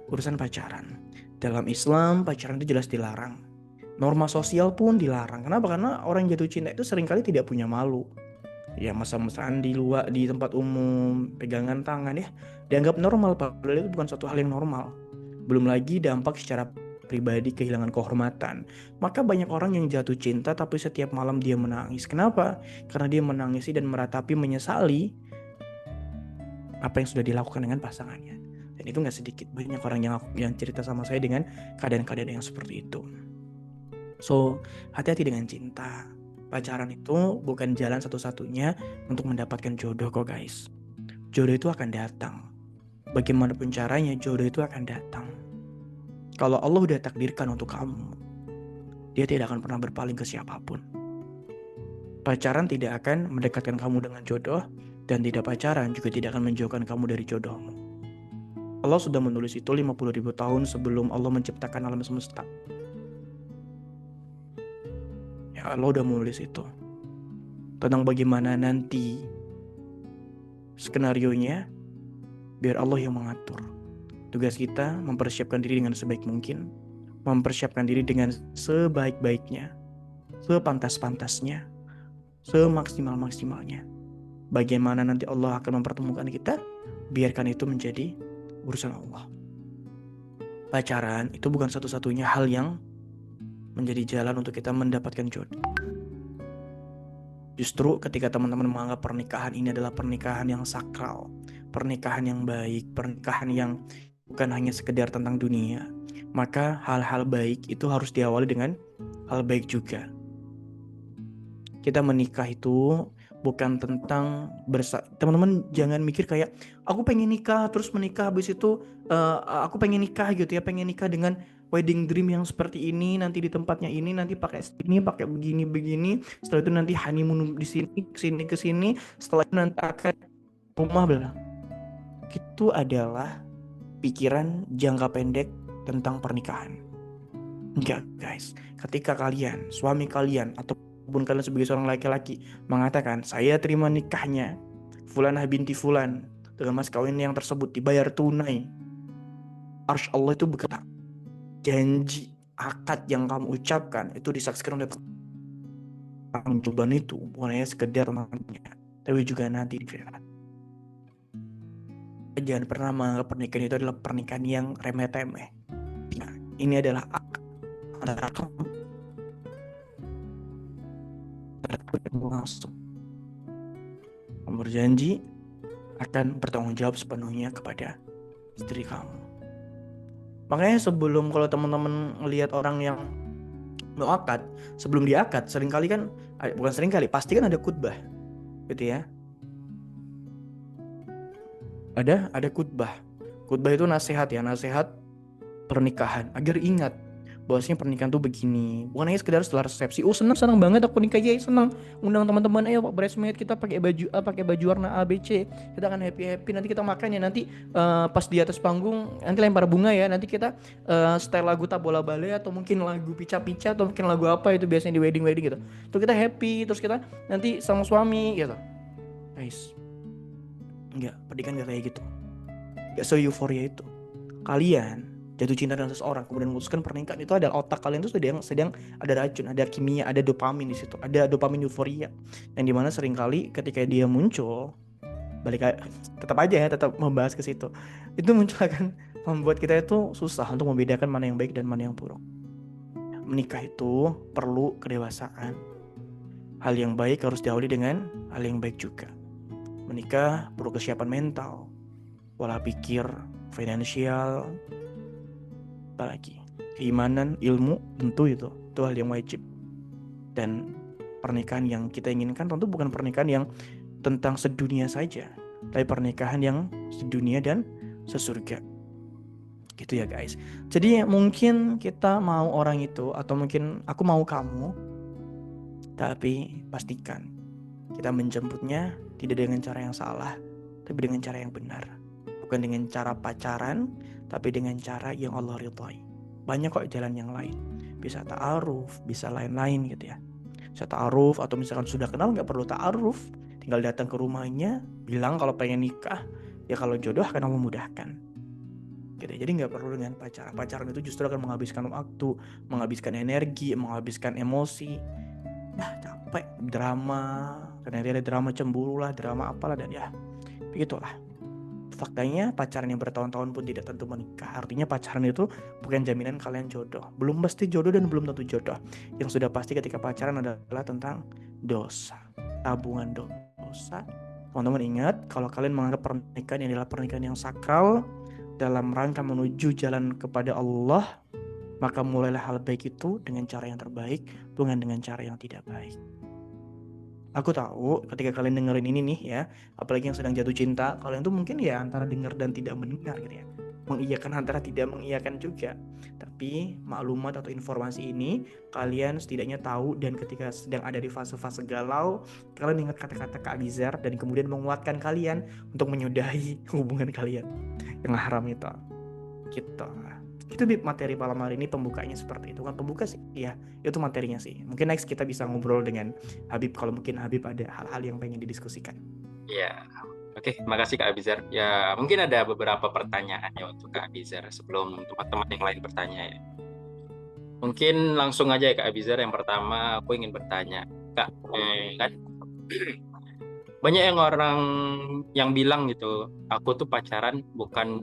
Speaker 2: urusan pacaran. Dalam Islam, pacaran itu jelas dilarang. Norma sosial pun dilarang. Kenapa? Karena orang jatuh cinta itu seringkali tidak punya malu. Ya mesra-mesraan di luar, di tempat umum, pegangan tangan ya, dianggap normal, padahal itu bukan suatu hal yang normal. Belum lagi dampak secara pribadi, kehilangan kehormatan. Maka banyak orang yang jatuh cinta tapi setiap malam dia menangis. Kenapa? Karena dia menangisi dan meratapi, menyesali apa yang sudah dilakukan dengan pasangannya. Dan itu gak sedikit, banyak orang yang cerita sama saya dengan keadaan-keadaan yang seperti itu. So, hati-hati dengan cinta. Pacaran itu bukan jalan satu-satunya untuk mendapatkan jodoh kok guys. Jodoh itu akan datang. Bagaimanapun caranya, jodoh itu akan datang. Kalau Allah udah takdirkan untuk kamu, dia tidak akan pernah berpaling ke siapapun. Pacaran tidak akan mendekatkan kamu dengan jodoh, dan tidak pacaran juga tidak akan menjauhkan kamu dari jodohmu. Allah sudah menulis itu 50.000 tahun sebelum Allah menciptakan alam semesta. Ya, Allah udah menulis itu. Tentang bagaimana nanti skenarionya, biar Allah yang mengatur. Tugas kita mempersiapkan diri dengan sebaik mungkin, mempersiapkan diri dengan sebaik-baiknya, sepantas-pantasnya, semaksimal-maksimalnya. Bagaimana nanti Allah akan mempertemukan kita, biarkan itu menjadi urusan Allah. Pacaran itu bukan satu-satunya hal yang menjadi jalan untuk kita mendapatkan jodoh. Justru ketika teman-teman menganggap pernikahan ini adalah pernikahan yang sakral, pernikahan yang baik, pernikahan yang bukan hanya sekedar tentang dunia, maka hal-hal baik itu harus diawali dengan hal baik juga. Kita menikah itu bukan tentang teman-teman jangan mikir kayak aku pengen nikah terus menikah habis itu aku pengen nikah gitu ya, pengen nikah dengan wedding dream yang seperti ini, nanti di tempatnya ini, nanti pakai ini, pakai begini, setelah itu nanti honeymoon di sini ke sini, setelah itu nanti akan rumah bla. Itu adalah pikiran jangka pendek tentang pernikahan. Enggak guys, ketika kalian, suami kalian ataupun kalian sebagai seorang laki-laki mengatakan saya terima nikahnya Fulanah binti Fulan dengan mas kawin yang tersebut dibayar tunai, arsy Allah itu berkata, janji akad yang kamu ucapkan itu disaksikan oleh tanggung jawab itu bukan hanya sekedar namanya, tapi juga nanti di akhirat. Jangan pernah menganggap pernikahan itu adalah pernikahan yang remeh-temeh. Nah, ini adalah antara kamu langsung. Kamu berjanji akan bertanggung jawab sepenuhnya kepada istri kamu. Makanya sebelum, kalau teman-teman melihat orang yang mau akad, sebelum diakad seringkali kan, bukan seringkali, pasti kan ada khutbah gitu ya. Ada khutbah. Khutbah itu nasihat ya, nasihat pernikahan agar ingat bahwasanya pernikahan tuh begini, bukan hanya sekedar setelah resepsi, oh senang banget aku nikah ya, senang, undang teman-teman, ayo bridesmaid kita pakai baju warna A B C, kita akan happy nanti kita makan ya, nanti pas di atas panggung nanti lempar bunga ya, nanti kita style lagu Tabola Bale atau mungkin lagu Pica-Pica atau mungkin lagu apa itu biasanya di wedding gitu, terus kita happy, terus kita nanti sama suami gitu. Guys, enggak, pernikahan enggak kayak gitu, enggak se-euforia itu. Kalian jatuh cinta dengan seseorang kemudian memutuskan pernikahan, itu adalah otak kalian itu sedang ada racun, ada kimia, ada dopamin di situ, ada dopamin euforia, yang dimana seringkali ketika dia muncul, tetap aja ya, tetap membahas ke situ, itu muncul akan membuat kita itu susah untuk membedakan mana yang baik dan mana yang buruk. Menikah itu perlu kedewasaan. Hal yang baik harus diawali dengan hal yang baik juga. Menikah perlu kesiapan mental, pola pikir, finansial, apalagi keimanan, ilmu, tentu itu hal yang wajib. Dan pernikahan yang kita inginkan tentu bukan pernikahan yang tentang sedunia saja, tapi pernikahan yang sedunia dan sesurga. Gitu ya guys. Jadi mungkin kita mau orang itu, atau mungkin aku mau kamu, tapi pastikan kita menjemputnya tidak dengan cara yang salah, tapi dengan cara yang benar. Bukan dengan cara pacaran, tapi dengan cara yang Allah ridhai. Banyak kok jalan yang lain. Bisa ta'aruf, bisa lain-lain gitu ya. Bisa ta'aruf, atau misalkan sudah kenal gak perlu ta'aruf, tinggal datang ke rumahnya, bilang kalau pengen nikah, ya kalau jodoh akan Allah mudahkan gitu. Jadi gak perlu dengan pacaran. Pacaran itu justru akan menghabiskan waktu, menghabiskan energi, menghabiskan emosi. Capek, drama, karena ada drama cemburu lah, drama apalah, dan ya begitulah. Faktanya pacaran yang bertahun-tahun pun tidak tentu menikah. Artinya pacaran itu bukan jaminan kalian jodoh. Belum pasti jodoh dan belum tentu jodoh. Yang sudah pasti ketika pacaran adalah tentang dosa, tabungan dosa. Teman-teman ingat, kalau kalian menganggap pernikahan ini adalah pernikahan yang sakral dalam rangka menuju jalan kepada Allah, maka mulailah hal baik itu dengan cara yang terbaik, bukan dengan cara yang tidak baik. Aku tahu ketika kalian dengerin ini nih ya, apalagi yang sedang jatuh cinta, kalian tuh mungkin ya antara dengar dan tidak mendengar gitu ya. Mengiyakan antara tidak mengiyakan juga. Tapi maklumat atau informasi ini kalian setidaknya tahu, dan ketika sedang ada di fase-fase galau, kalian ingat kata-kata Kak Abizar dan kemudian menguatkan kalian untuk menyudahi hubungan kalian yang haram itu. Gitu. Itu materi malam hari ini pembukanya seperti itu. Kan pembuka sih ya, itu materinya sih. Mungkin next kita bisa ngobrol dengan Habib kalau mungkin Habib ada hal-hal yang pengen didiskusikan.
Speaker 1: Ya, oke, makasih Kak Abizar. Ya, mungkin ada beberapa pertanyaan ya untuk Kak Abizar sebelum teman-teman yang lain bertanya ya. Mungkin langsung aja ya Kak Abizar. Yang pertama aku ingin bertanya, Kak, kan banyak yang orang yang bilang gitu, aku tuh pacaran bukan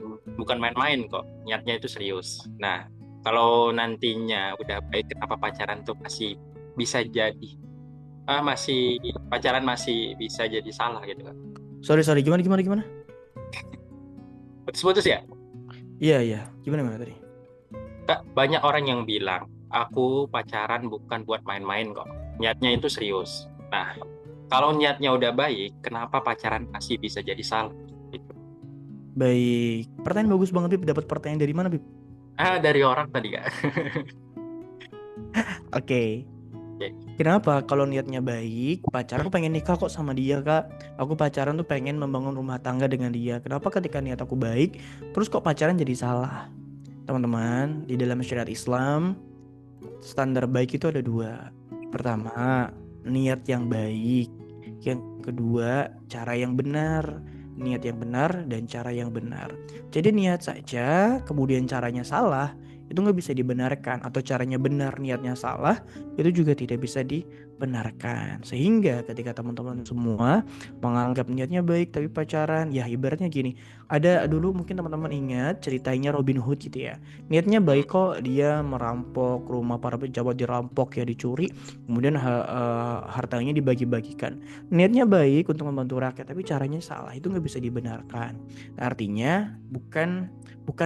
Speaker 1: main-main kok, niatnya itu serius. Nah, kalau nantinya udah baik, kenapa pacaran tuh masih bisa jadi pacaran masih bisa jadi salah gitu kan?
Speaker 2: Sorry, gimana?
Speaker 1: Putus-putus ya?
Speaker 2: Iya, gimana tadi?
Speaker 1: Kak, banyak orang yang bilang, aku pacaran bukan buat main-main kok, niatnya itu serius. Nah, kalau niatnya udah baik, kenapa pacaran masih bisa jadi salah? Gitu.
Speaker 2: Baik, pertanyaan bagus banget, Bib. Dapat pertanyaan dari mana, Bib?
Speaker 1: Dari orang tadi, Kak.
Speaker 2: Oke. Kenapa? Kalau niatnya baik, pacaran, aku pengen nikah kok sama dia, Kak. Aku pacaran tuh pengen membangun rumah tangga dengan dia. Kenapa ketika niat aku baik, terus kok pacaran jadi salah? Teman-teman, di dalam syariat Islam, standar baik itu ada 2. Pertama, niat yang baik. Yang kedua, cara yang benar. Niat yang benar dan cara yang benar. Jadi niat saja, kemudian caranya salah, itu nggak bisa dibenarkan, atau caranya benar niatnya salah itu juga tidak bisa dibenarkan. Sehingga ketika teman-teman semua menganggap niatnya baik tapi pacaran, ya ibaratnya gini, ada dulu mungkin teman-teman ingat ceritanya Robin Hood gitu ya. Niatnya
Speaker 1: Hmm.
Speaker 2: baik kok, dia merampok rumah para pejabat, dirampok ya, dicuri, kemudian hartanya dibagi-bagikan. Niatnya baik untuk membantu rakyat, tapi caranya salah, itu nggak bisa dibenarkan. Artinya bukan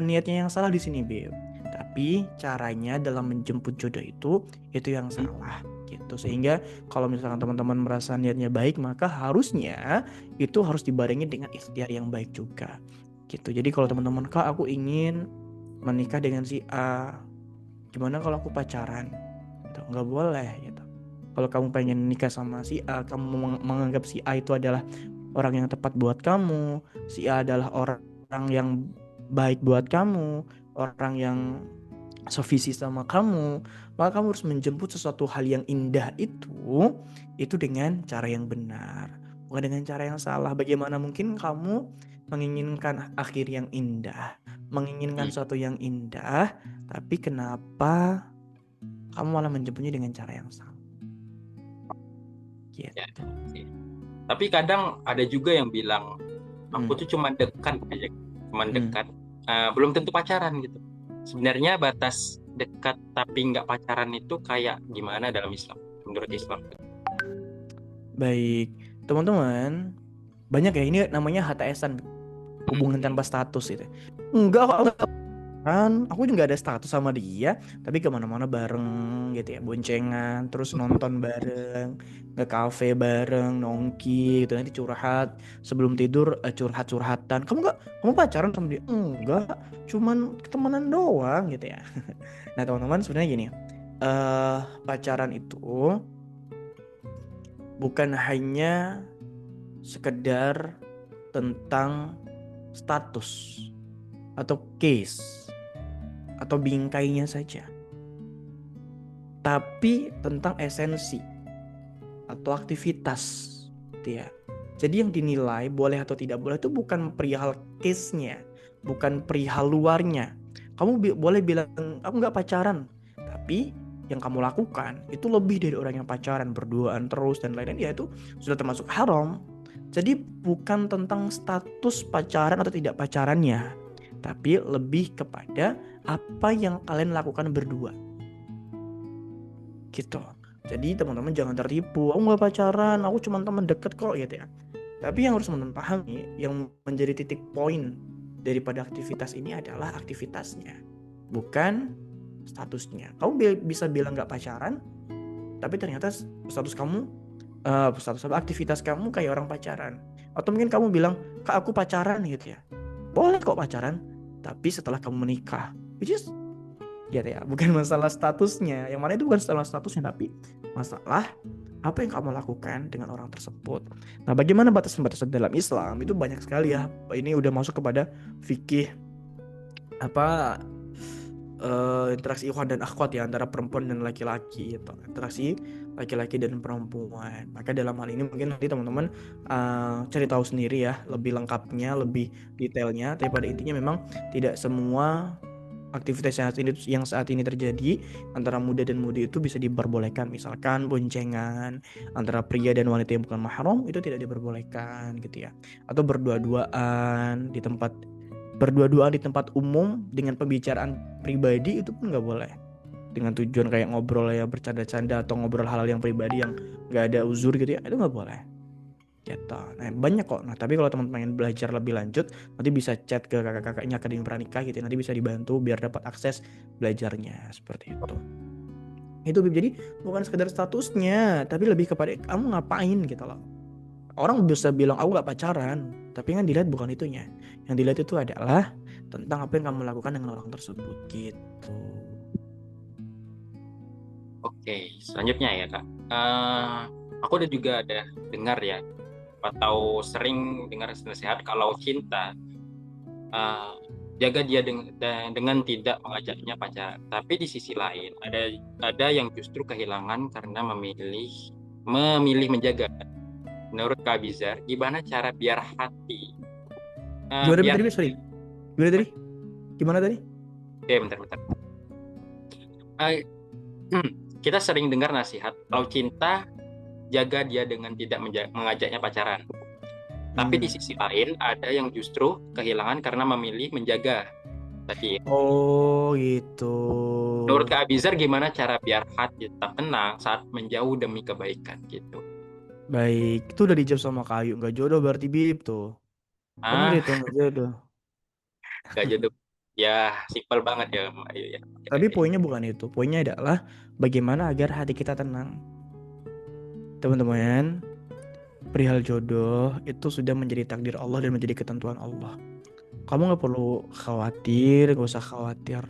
Speaker 2: niatnya yang salah di sini, Beb, tapi caranya dalam menjemput jodoh itu yang salah gitu. Sehingga kalau misalkan teman-teman merasa niatnya baik, maka harusnya itu harus dibarengi dengan ikhtiar yang baik juga gitu. Jadi kalau teman-teman, Kak, aku ingin menikah dengan si A, gimana kalau aku pacaran gitu? Nggak boleh gitu. Kalau kamu pengen nikah sama si A, kamu menganggap si A itu adalah orang yang tepat buat kamu, si A adalah orang yang baik buat kamu, orang yang sevisi sama kamu, maka kamu harus menjemput sesuatu hal yang indah itu dengan cara yang benar, bukan dengan cara yang salah. Bagaimana mungkin kamu menginginkan akhir yang indah, menginginkan
Speaker 1: Hmm.
Speaker 2: sesuatu yang indah, tapi kenapa kamu malah menjemputnya dengan cara yang salah
Speaker 1: Ya,
Speaker 2: gitu.
Speaker 1: sih. Tapi kadang ada juga yang bilang
Speaker 2: Hmm.
Speaker 1: aku tuh cuma dekat aja, cuma
Speaker 2: Hmm.
Speaker 1: dekat. Belum tentu pacaran gitu. Sebenarnya batas dekat tapi nggak pacaran itu kayak gimana dalam Islam, menurut Islam?
Speaker 2: Baik, teman-teman, banyak ya ini namanya HTS-an, hubungan tanpa status itu. Enggak kok, kan aku juga ada status sama dia, tapi kemana-mana bareng gitu ya, boncengan, terus nonton bareng, ke kafe bareng, nongki gitu, nanti curhat sebelum tidur, curhat-curhatan. Kamu pacaran sama dia? Enggak, cuman temenan doang gitu ya. Nah teman-teman, sebenarnya gini, pacaran itu bukan hanya sekedar tentang status atau case atau bingkainya saja, tapi tentang esensi atau aktivitas gitu ya. Jadi yang dinilai boleh atau tidak boleh itu bukan perihal case-nya, bukan perihal luarnya. Kamu boleh bilang aku nggak pacaran, tapi yang kamu lakukan itu lebih dari orang yang pacaran, berduaan terus dan lain-lain, ya itu sudah termasuk haram. Jadi bukan tentang status pacaran atau tidak pacarannya, tapi lebih kepada apa yang kalian lakukan berdua gitu. Jadi teman-teman jangan tertipu, aku nggak pacaran, aku cuma teman deket kok gitu ya. Tapi yang harus teman-teman pahami, yang menjadi titik poin daripada aktivitas ini adalah aktivitasnya, bukan statusnya. Kamu bisa bilang nggak pacaran, tapi ternyata status kamu, aktivitas kamu kayak orang pacaran. Atau mungkin kamu bilang, kak aku pacaran gitu ya. Boleh kok pacaran, tapi setelah kamu menikah, which is gitu ya, bukan masalah statusnya. Yang mana itu bukan masalah statusnya, tapi masalah apa yang kamu lakukan dengan orang tersebut. Nah, bagaimana batasan-batasan dalam Islam itu banyak sekali ya. Ini udah masuk kepada fikih apa, interaksi ikhwan dan akhwat ya, antara perempuan dan laki-laki gitu. Interaksi laki-laki dan perempuan. Maka dalam hal ini mungkin nanti teman-teman cari tahu sendiri ya, lebih lengkapnya, lebih detailnya. Tapi pada intinya memang tidak semua aktivitas yang saat ini terjadi antara muda dan mudi itu bisa diperbolehkan. Misalkan boncengan antara pria dan wanita yang bukan mahram itu tidak diperbolehkan gitu ya. Atau berdua-duaan di tempat umum dengan pembicaraan pribadi itu pun nggak boleh. Dengan tujuan kayak ngobrol ya, bercanda-canda atau ngobrol hal-hal yang pribadi yang nggak ada uzur gitu ya, itu nggak boleh. Gitu. Nah, banyak kok. Nah, tapi kalau teman-teman pengen belajar lebih lanjut, nanti bisa chat ke kakak-kakaknya Akademi Pranikah gitu. Nanti bisa dibantu biar dapat akses belajarnya seperti itu. Itu Bib. Jadi bukan sekedar statusnya, tapi lebih kepada kamu ngapain gitu loh. Orang bisa bilang aku gak pacaran, tapi kan dilihat bukan itunya. Yang dilihat itu adalah tentang apa yang kamu lakukan dengan orang tersebut gitu.
Speaker 1: Oke, selanjutnya ya Kak. Aku udah juga ada dengar ya, atau sering dengar nasihat kalau cinta, eh, jaga dia dengan tidak mengajaknya pacaran. Tapi di sisi lain ada yang justru kehilangan karena memilih menjaga. Menurut Kak Bizar, gimana cara biar hati,
Speaker 2: Gimana
Speaker 1: biar
Speaker 2: tadi, sorry? Gimana tadi? Gimana tadi?
Speaker 1: oke bentar-bentar. Eh, kita sering dengar nasihat, kalau cinta jaga dia dengan tidak mengajaknya pacaran. Tapi di
Speaker 2: Hmm.
Speaker 1: sisi lain ada yang justru kehilangan karena memilih menjaga tadi.
Speaker 2: Oh gitu.
Speaker 1: Menurut Kak Abizar gimana cara biar hati tetap tenang saat menjauh demi kebaikan gitu?
Speaker 2: Baik, itu udah dijawab sama Kayu. Nggak jodoh berarti bib tuh. Bener
Speaker 1: Ah,
Speaker 2: itu nggak jodoh.
Speaker 1: gak jodoh. Ya, simpel banget ya, Mbak Ayu ya.
Speaker 2: Tapi poinnya bukan itu. Poinnya adalah bagaimana agar hati kita tenang. Teman-teman, perihal jodoh itu sudah menjadi takdir Allah dan menjadi ketentuan Allah. Kamu nggak perlu khawatir, gak usah khawatir.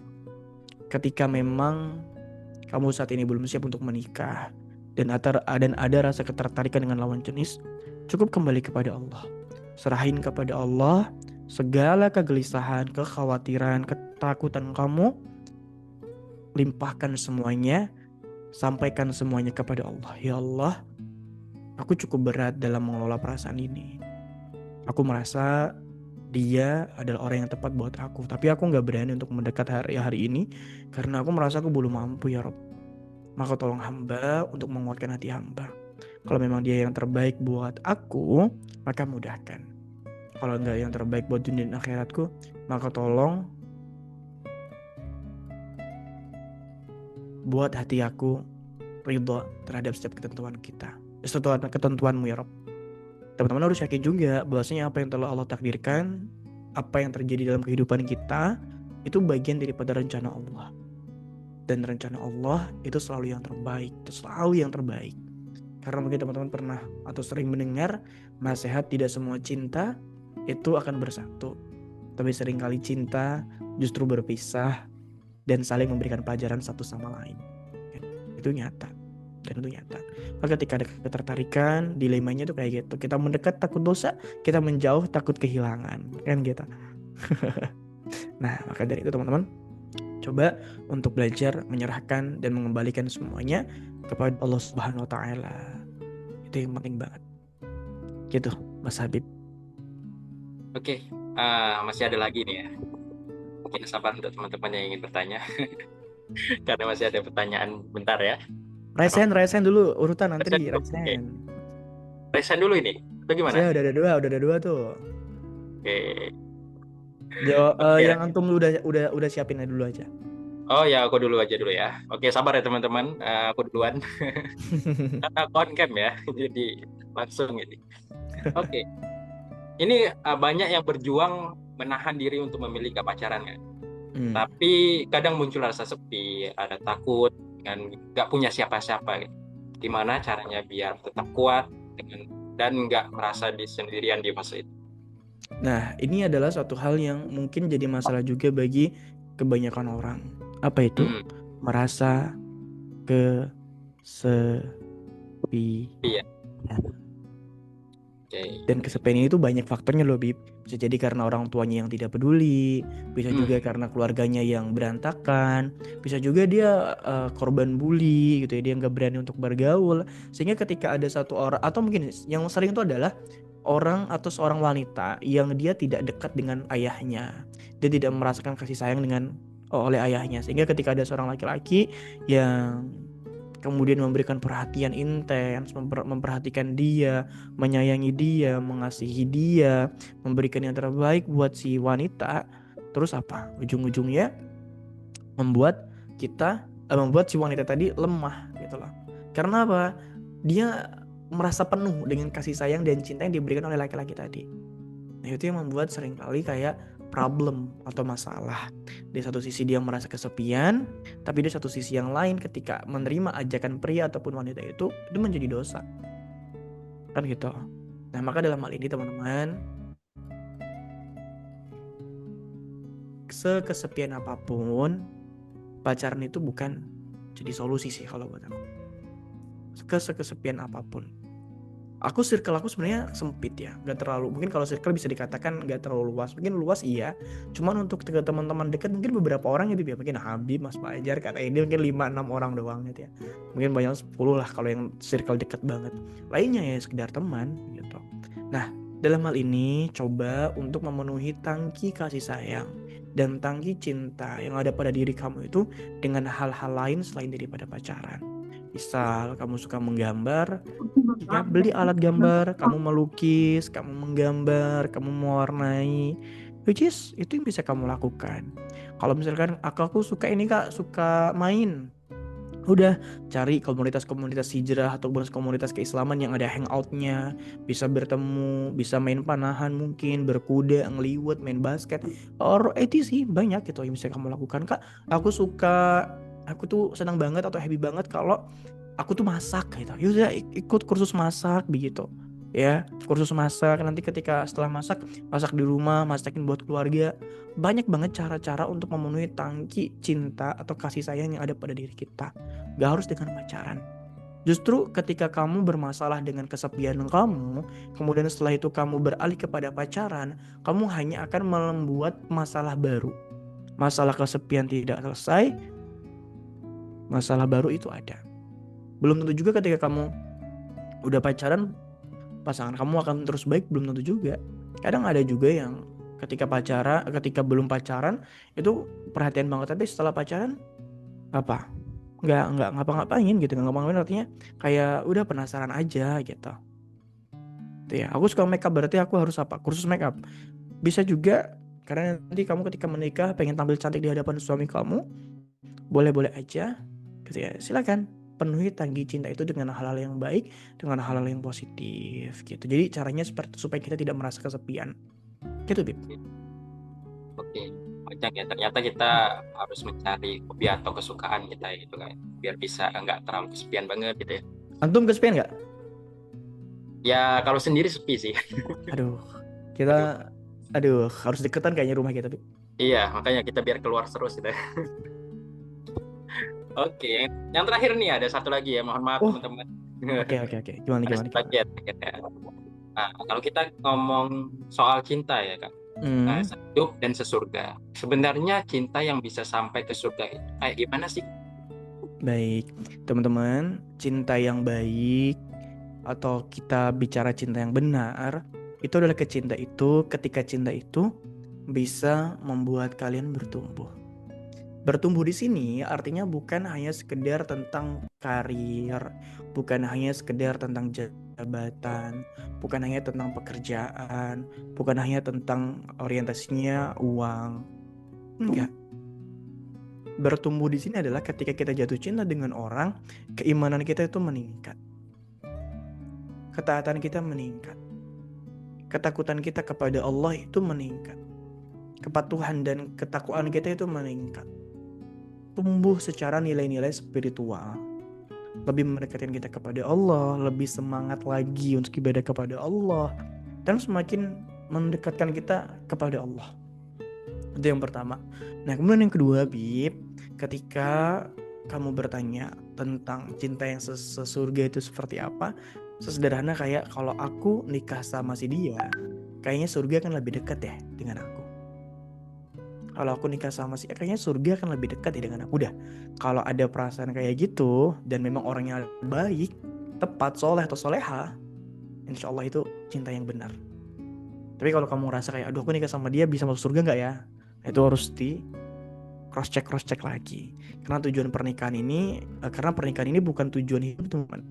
Speaker 2: Ketika memang kamu saat ini belum siap untuk menikah dan ada rasa ketertarikan dengan lawan jenis, cukup kembali kepada Allah. Serahin kepada Allah segala kegelisahan, kekhawatiran, ketakutan kamu, limpahkan semuanya, sampaikan semuanya kepada Allah. Ya Allah, aku cukup berat dalam mengelola perasaan ini. Aku merasa dia adalah orang yang tepat buat aku, tapi aku nggak berani untuk mendekat hari ini karena aku merasa aku belum mampu ya Rob. Maka tolong hamba untuk menguatkan hati hamba. Kalau memang dia yang terbaik buat aku, maka mudahkan. Kalau enggak yang terbaik buat dunia dan akhiratku, maka tolong buat hati aku ridha terhadap setiap ketentuan kita. Setiap ketentuanmu ya Rob. Teman-teman harus yakin juga bahwasanya apa yang telah Allah takdirkan, apa yang terjadi dalam kehidupan kita, itu bagian daripada rencana Allah. Dan rencana Allah itu selalu yang terbaik, itu selalu yang terbaik. Karena mungkin teman-teman pernah atau sering mendengar nasihat tidak semua cinta itu akan bersatu. Tapi seringkali cinta justru berpisah dan saling memberikan pelajaran satu sama lain. Itu nyata. Dan itu nyata. Maka ketika ada ketertarikan, dilemanya tuh kayak gitu. Kita mendekat takut dosa, kita menjauh takut kehilangan. Kan gitu. Nah, maka dari itu teman-teman, coba untuk belajar menyerahkan dan mengembalikan semuanya kepada Allah Subhanahu wa taala. Itu yang penting banget. Gitu, Mas Habib.
Speaker 1: Oke, masih ada lagi nih ya. Mungkin sabar untuk teman-teman yang ingin bertanya. Karena masih ada pertanyaan bentar ya.
Speaker 2: Resen dulu urutan
Speaker 1: Resen
Speaker 2: antri,
Speaker 1: dulu. Oke.
Speaker 2: resen.
Speaker 1: Resen dulu ini. Itu gimana?
Speaker 2: Saya udah ada dua tuh.
Speaker 1: Oke.
Speaker 2: Yang
Speaker 1: Oke.
Speaker 2: antum udah siapin aja dulu aja.
Speaker 1: Oh ya, aku dulu aja dulu ya. Oke, sabar ya teman-teman. Aku duluan. Karena on-cam ya. Jadi langsung ini. Oke. Ini banyak yang berjuang menahan diri untuk memilih gak pacaran ya. Tapi kadang muncul rasa sepi, ada takut, dan gak punya siapa-siapa. Gitu. Gimana caranya biar tetap kuat dan nggak merasa sendirian di fase itu.
Speaker 2: Nah, ini adalah suatu hal yang mungkin jadi masalah juga bagi kebanyakan orang. Apa itu? Merasa kesepian.
Speaker 1: Iya. Okay.
Speaker 2: Dan kesepian itu banyak faktornya loh, Bib. Bisa jadi karena orang tuanya yang tidak peduli, bisa juga karena keluarganya yang berantakan, bisa juga dia korban bully gitu ya, dia nggak berani untuk bergaul. Sehingga ketika ada satu orang, atau mungkin yang sering itu adalah orang atau seorang wanita yang dia tidak dekat dengan ayahnya, dia tidak merasakan kasih sayang oleh ayahnya. Sehingga ketika ada seorang laki-laki yang kemudian memberikan perhatian intens, memperhatikan dia, menyayangi dia, mengasihi dia, memberikan yang terbaik buat si wanita, terus apa? Ujung-ujungnya membuat si wanita tadi lemah gitu loh. Karena apa? Dia merasa penuh dengan kasih sayang dan cinta yang diberikan oleh laki-laki tadi. Nah, itu yang membuat seringkali kayak problem atau masalah. Di satu sisi dia merasa kesepian, tapi di satu sisi yang lain ketika menerima ajakan pria ataupun wanita itu menjadi dosa. Kan gitu. Nah, maka dalam hal ini teman-teman, sekesepian apapun, pacaran itu bukan jadi solusi sih kalau buat aku. Kesepian apapun. Circle aku sebenarnya sempit ya, nggak terlalu, mungkin kalau circle bisa dikatakan nggak terlalu luas, mungkin luas iya, cuman untuk teman-teman dekat mungkin beberapa orang gitu ya, mungkin Habib, Mas Fajar, kata ini mungkin 5-6 orang doang gitu ya, mungkin banyak 10 lah kalau yang circle dekat banget, lainnya ya sekedar teman gitu. Nah, Dalam hal ini, coba untuk memenuhi tangki kasih sayang dan tangki cinta yang ada pada diri kamu itu dengan hal-hal lain selain daripada pacaran. Misal kamu suka menggambar, ya beli alat gambar, kamu melukis, kamu menggambar, kamu mewarnai, which is itu yang bisa kamu lakukan. Kalau misalkan aku suka ini kak, suka main, udah cari komunitas-komunitas hijrah atau komunitas keislaman yang ada hangoutnya, bisa bertemu, bisa main panahan mungkin, berkuda, ngeliwet, main basket, or itu sih banyak gitu yang bisa kamu lakukan kak. Aku tuh senang banget atau happy banget kalau aku tuh masak gitu. Yaudah ikut kursus masak begitu. Ya, kursus masak nanti ketika setelah masak di rumah, masakin buat keluarga. Banyak banget cara-cara untuk memenuhi tangki cinta atau kasih sayang yang ada pada diri kita. Gak harus dengan pacaran. Justru ketika kamu bermasalah dengan kesepian kamu, kemudian setelah itu kamu beralih kepada pacaran, kamu hanya akan membuat masalah baru. Masalah kesepian tidak selesai, masalah baru itu ada. Belum tentu juga ketika kamu udah pacaran pasangan kamu akan terus baik, belum tentu juga. Kadang ada juga yang ketika belum pacaran itu perhatian banget, tapi setelah pacaran apa? Nggak ngapa-ngapain gitu, nggak ngapa-ngapain artinya kayak udah penasaran aja gitu. Tuh ya, aku suka makeup berarti aku harus apa? Kursus makeup. Bisa juga karena nanti kamu ketika menikah pengen tampil cantik di hadapan suami kamu, boleh-boleh aja gitu ya, silakan penuhi tangki cinta itu dengan hal-hal yang baik, dengan hal-hal yang positif gitu. Jadi caranya seperti supaya kita tidak merasa kesepian gitu Bib.
Speaker 1: Oke, panjang ya. Ternyata kita harus mencari hobi atau kesukaan kita gitu kan, biar bisa nggak terlalu kesepian banget gitu ya.
Speaker 2: Antum kesepian nggak?
Speaker 1: Ya kalau sendiri sepi sih.
Speaker 2: Aduh,
Speaker 1: Aduh,
Speaker 2: kita harus deketan kayaknya rumah kita Bib.
Speaker 1: iya makanya kita biar keluar terus gitu. Oke, yang terakhir nih ada satu lagi ya. Mohon maaf
Speaker 2: Oh,
Speaker 1: teman-teman.
Speaker 2: oke. Gimana
Speaker 1: Ada
Speaker 2: gimana
Speaker 1: satu lagi
Speaker 2: gimana?
Speaker 1: ya terakhir ya. Nah, kalau kita ngomong soal cinta ya kan,
Speaker 2: Hmm,
Speaker 1: sehidup dan sesurga. Sebenarnya cinta yang bisa sampai ke surga itu kayak gimana sih?
Speaker 2: baik. Teman-teman, cinta yang baik atau kita bicara cinta yang benar, itu adalah ketika cinta itu bisa membuat kalian bertumbuh. Bertumbuh di sini artinya bukan hanya sekedar tentang karir, bukan hanya sekedar tentang jabatan, bukan hanya tentang pekerjaan, bukan hanya tentang orientasinya uang. Enggak. Bertumbuh di sini adalah ketika kita jatuh cinta dengan orang, keimanan kita itu meningkat. Ketaatan kita meningkat. Ketakutan kita kepada Allah itu meningkat. Kepatuhan dan ketakwaan kita itu meningkat. Tumbuh secara nilai-nilai spiritual. Lebih mendekatkan kita kepada Allah, lebih semangat lagi untuk ibadah kepada Allah, dan semakin mendekatkan kita kepada Allah. Itu yang pertama. Nah, kemudian yang kedua, Bib, ketika kamu bertanya tentang cinta yang sesurga itu seperti apa, sesederhana kayak kalau aku nikah sama si dia, kayaknya surga kan lebih dekat ya dengan aku. Kalau aku nikah sama si A, kayaknya surga kan lebih dekat ya dengan aku. Udah, kalau ada perasaan kayak gitu dan memang orangnya baik, tepat, soleh atau soleha, insya Allah itu cinta yang benar. Tapi kalau kamu ngerasa kayak, aduh aku nikah sama dia bisa masuk surga nggak ya? Itu harus di cross check lagi. Karena tujuan pernikahan ini, karena pernikahan ini bukan tujuan hidup teman.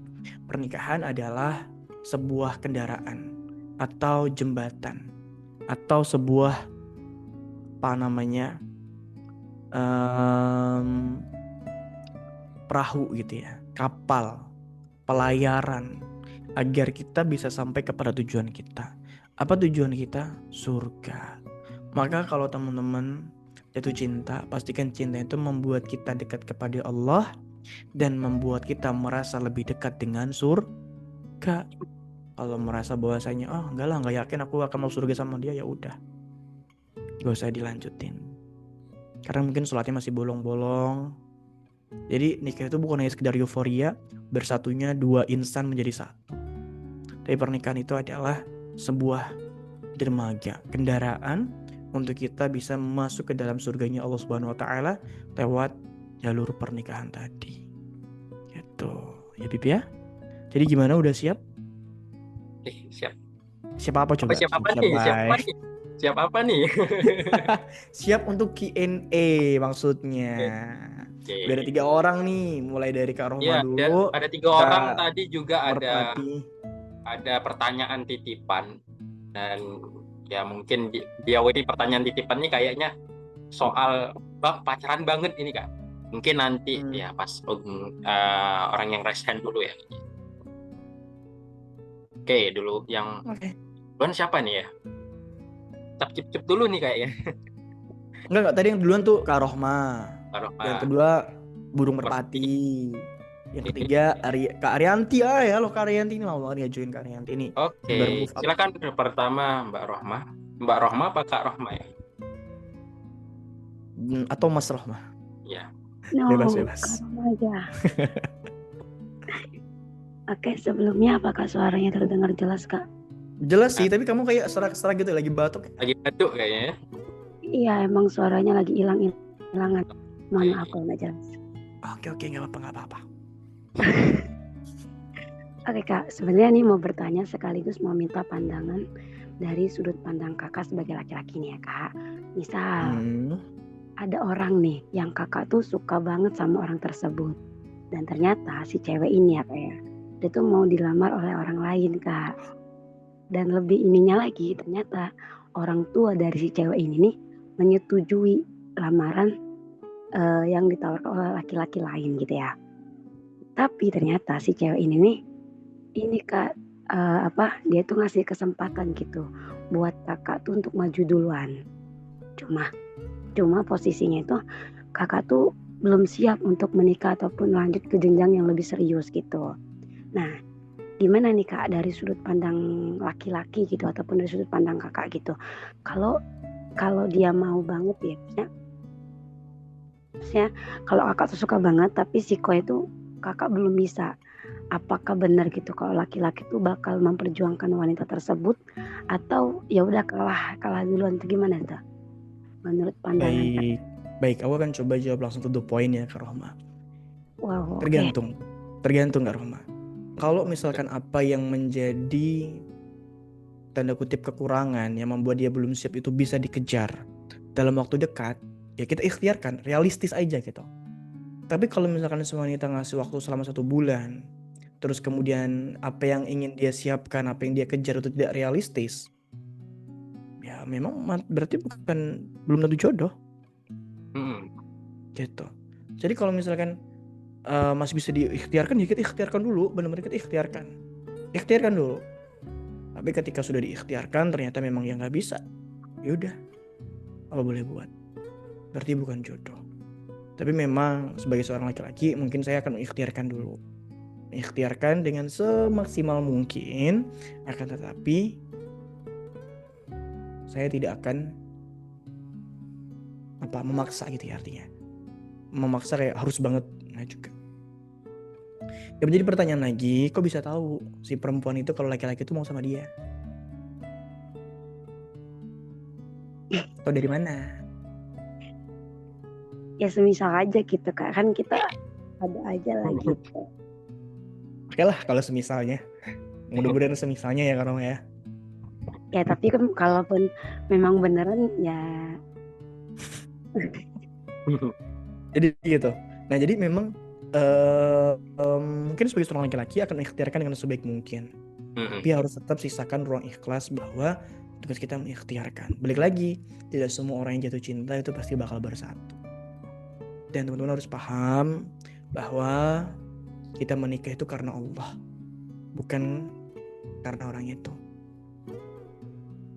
Speaker 2: Pernikahan adalah sebuah kendaraan atau jembatan atau sebuah apa namanya perahu gitu ya, kapal, pelayaran agar kita bisa sampai kepada tujuan kita. Apa tujuan kita? Surga. Maka kalau teman-teman jatuh cinta, pastikan cinta itu membuat kita dekat kepada Allah dan membuat kita merasa lebih dekat dengan surga. Kalau merasa bahwasanya enggak lah, nggak yakin aku akan mau surga sama dia, ya udah, gak usah dilanjutin. Karena mungkin sholatnya masih bolong-bolong. Jadi nikah itu bukan hanya sekedar euforia, bersatunya dua insan menjadi satu. Tapi pernikahan itu adalah sebuah dermaga, kendaraan untuk kita bisa masuk ke dalam surganya Allah Subhanahu wa taala lewat jalur pernikahan tadi. Gitu. Ya Bib ya. Jadi gimana, udah siap?
Speaker 1: Siap.
Speaker 2: Siapa apa
Speaker 1: Apa
Speaker 2: coba?
Speaker 1: siapa apa
Speaker 2: Siap
Speaker 1: nih? Siapa apa
Speaker 2: baik.
Speaker 1: nih? Siapa apa nih?
Speaker 2: Siap untuk Q&A maksudnya. Udah ada
Speaker 1: Oke.
Speaker 2: 3 orang nih, mulai dari Kak
Speaker 1: Ya,
Speaker 2: Rohma dulu,
Speaker 1: ada 3 orang
Speaker 2: Kak
Speaker 1: tadi juga
Speaker 2: Merpati.
Speaker 1: ada pertanyaan titipan dan ya mungkin dia ini pertanyaan titipan ini kayaknya soal bang pacaran banget ini kak. Mungkin nanti
Speaker 2: Hmm.
Speaker 1: ya pas orang yang raise hand dulu ya. Oke, dulu yang
Speaker 2: Oke.
Speaker 1: duluan siapa nih ya? Cip dulu nih kayaknya.
Speaker 2: Enggak, tadi yang duluan tuh Kak Rohma.
Speaker 1: Taruh
Speaker 2: Yang kedua Burung Merpati. Yang ketiga Kak Arianti. Ya lo Kak Arianti ini mau banget ngajuin Kak Arianti ini. Baru
Speaker 1: Oke,
Speaker 2: move up.
Speaker 1: silakan pertama Mbak Rohma. Mbak Rohma apa Kak Rohma ya?
Speaker 2: Atau Mas Rohma.
Speaker 1: Ya.
Speaker 3: No,
Speaker 2: Bebas.
Speaker 3: kalem aja. Oke, sebelumnya apakah suaranya terdengar jelas, Kak?
Speaker 2: Jelas sih, tapi kamu kayak serak-serak gitu lagi batuk.
Speaker 1: Lagi batuk kayaknya.
Speaker 3: Iya, emang suaranya lagi hilang-hilangan. Mohon maaf kalau nggak jelas.
Speaker 2: Oke, nggak apa-apa.
Speaker 3: Oke, Kak. Sebenarnya nih mau bertanya sekaligus mau minta pandangan dari sudut pandang kakak sebagai laki-laki nih ya, Kak. Misal, ada orang nih yang kakak tuh suka banget sama orang tersebut. Dan ternyata si cewek ini ya, Kak ya, dia tuh mau dilamar oleh orang lain, Kak. Dan lebih ininya lagi, ternyata orang tua dari si cewek ini nih menyetujui lamaran yang ditawarkan oleh laki-laki lain gitu ya. Tapi ternyata si cewek ini Kak, dia tuh ngasih kesempatan gitu buat kakak tuh untuk maju duluan. Cuma posisinya itu kakak tuh belum siap untuk menikah ataupun lanjut ke jenjang yang lebih serius gitu. Nah, gimana nih Kak dari sudut pandang laki-laki gitu ataupun dari sudut pandang kakak gitu? Kalau dia mau banget ya, maksudnya kalau kakak tuh suka banget tapi si Ko itu kakak belum bisa. Apakah benar gitu kalau laki-laki tuh bakal memperjuangkan wanita tersebut atau ya udah kalah duluan, itu gimana tuh menurut pandangan?
Speaker 2: Baik, aku akan coba jawab langsung to the point ya Kak Rohma.
Speaker 3: Wow,
Speaker 2: Tergantung Kak Rohma. Kalau misalkan apa yang menjadi tanda kutip kekurangan yang membuat dia belum siap itu bisa dikejar dalam waktu dekat, ya kita ikhtiarkan, realistis aja gitu. Tapi kalau misalkan wanita ngasih waktu selama 1 bulan, terus kemudian apa yang ingin dia siapkan, apa yang dia kejar itu tidak realistis, ya memang berarti belum tentu jodoh. Gitu. Jadi kalau misalkan masih bisa diikhtiarkan, ya kita ikhtiarkan dulu, benar-benar kita ikhtiarkan dulu. Tapi ketika sudah diikhtiarkan ternyata memang yang nggak bisa, ya udah, apa boleh buat, berarti bukan jodoh. Tapi memang sebagai seorang laki-laki mungkin saya akan mengikhtiarkan dulu, mengikhtiarkan dengan semaksimal mungkin, akan tetapi saya tidak akan memaksa gitu ya, artinya memaksa kayak harus banget, nggak juga. Ya menjadi pertanyaan lagi, kok bisa tahu si perempuan itu kalau laki-laki itu mau sama dia? Atau dari mana?
Speaker 3: Ya semisal aja gitu Kak, kan kita ada aja lah gitu.
Speaker 2: Oke lah kalau semisalnya, mudah-mudahan semisalnya ya Kak Roma ya.
Speaker 3: Ya tapi kan kalaupun memang beneran ya.
Speaker 2: Jadi gitu. Nah jadi memang mungkin sebagai seorang laki-laki akan mengikhtiarkan dengan sebaik mungkin. Tapi harus tetap sisakan ruang ikhlas bahwa tugas kita mengikhtiarkan. Balik lagi, tidak semua orang yang jatuh cinta itu pasti bakal bersatu. Dan teman-teman harus paham bahwa kita menikah itu karena Allah, bukan karena orang itu.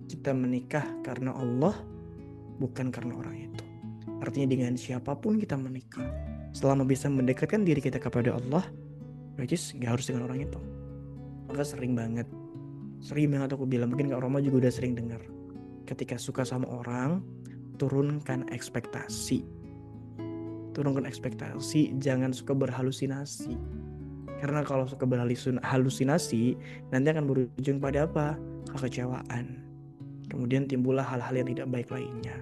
Speaker 2: Kita menikah karena Allah, bukan karena orang itu. Artinya dengan siapapun kita menikah, selama bisa mendekatkan diri kita kepada Allah, which is gak harus dengan orang itu. Maka sering banget aku bilang, mungkin Kak Roma juga udah sering dengar, ketika suka sama orang, turunkan ekspektasi, jangan suka berhalusinasi. Karena kalau suka berhalusinasi, nanti akan berujung pada apa? Kekecewaan. Kemudian timbullah hal-hal yang tidak baik lainnya.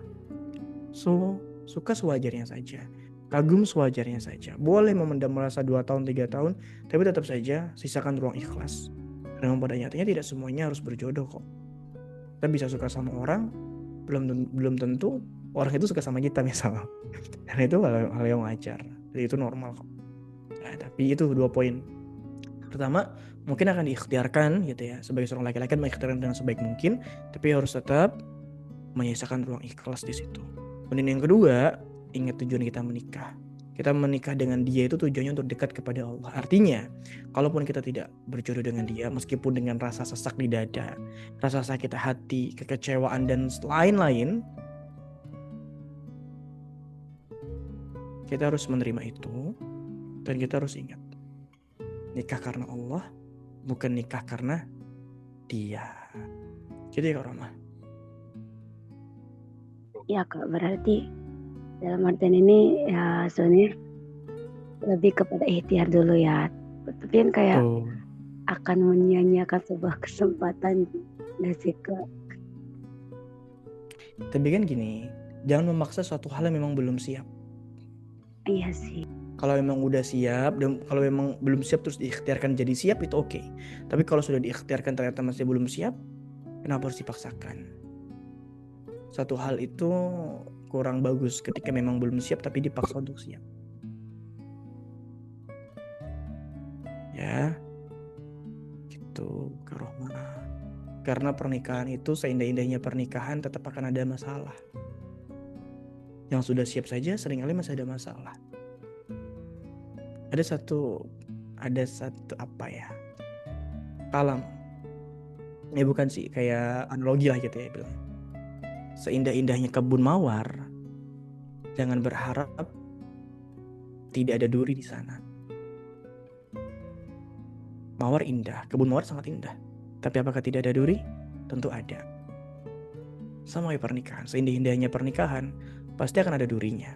Speaker 2: So, suka sewajarnya saja, kagum sewajarnya saja. Boleh memendam rasa 2 tahun, 3 tahun, tapi tetap saja sisakan ruang ikhlas. Karena pada nyatanya tidak semuanya harus berjodoh kok. Kita bisa suka sama orang, belum tentu orang itu suka sama kita misalnya. Dan itu hal yang wajar. Jadi itu normal kok. Nah, tapi itu 2 poin. Pertama, mungkin akan diikhtiarkan gitu ya, sebagai seorang laki-laki mengikhtiarkan dengan sebaik mungkin, tapi harus tetap menyisakan ruang ikhlas di situ. Dan yang kedua, ingat tujuan kita menikah. Kita menikah dengan dia itu tujuannya untuk dekat kepada Allah. Artinya, kalaupun kita tidak berjodoh dengan dia, meskipun dengan rasa sesak di dada, rasa sakit hati, kekecewaan, dan lain-lain, kita harus menerima itu. Dan kita harus ingat, nikah karena Allah, bukan nikah karena dia. Gitu ya Kak Roma?
Speaker 3: Ya Kak, berarti dalam artian ini ya sebenarnya lebih kepada ikhtiar dulu ya. Tapi kan kayak akan menyia-nyiakan sebuah kesempatan gak sih Kak?
Speaker 2: Tapi kan gini, jangan memaksa suatu hal yang memang belum siap.
Speaker 3: Iya sih.
Speaker 2: Kalau memang udah siap, dan kalau memang belum siap terus diikhtiarkan jadi siap, itu oke. Tapi kalau sudah diikhtiarkan ternyata masih belum siap, kenapa harus dipaksakan? Satu hal itu kurang bagus ketika memang belum siap tapi dipaksa untuk siap. Ya, gitu Kak Rohma. Karena pernikahan itu seindah-indahnya pernikahan tetap akan ada masalah. Yang sudah siap saja seringkali masih ada masalah. Ada satu apa ya? Kalam. Ya bukan sih, kayak analogi lah gitu ya bilang. Seindah-indahnya kebun mawar, jangan berharap tidak ada duri di sana. Mawar indah, kebun mawar sangat indah. Tapi apakah tidak ada duri? Tentu ada. Sama kayak pernikahan, seindah-indahnya pernikahan, pasti akan ada durinya.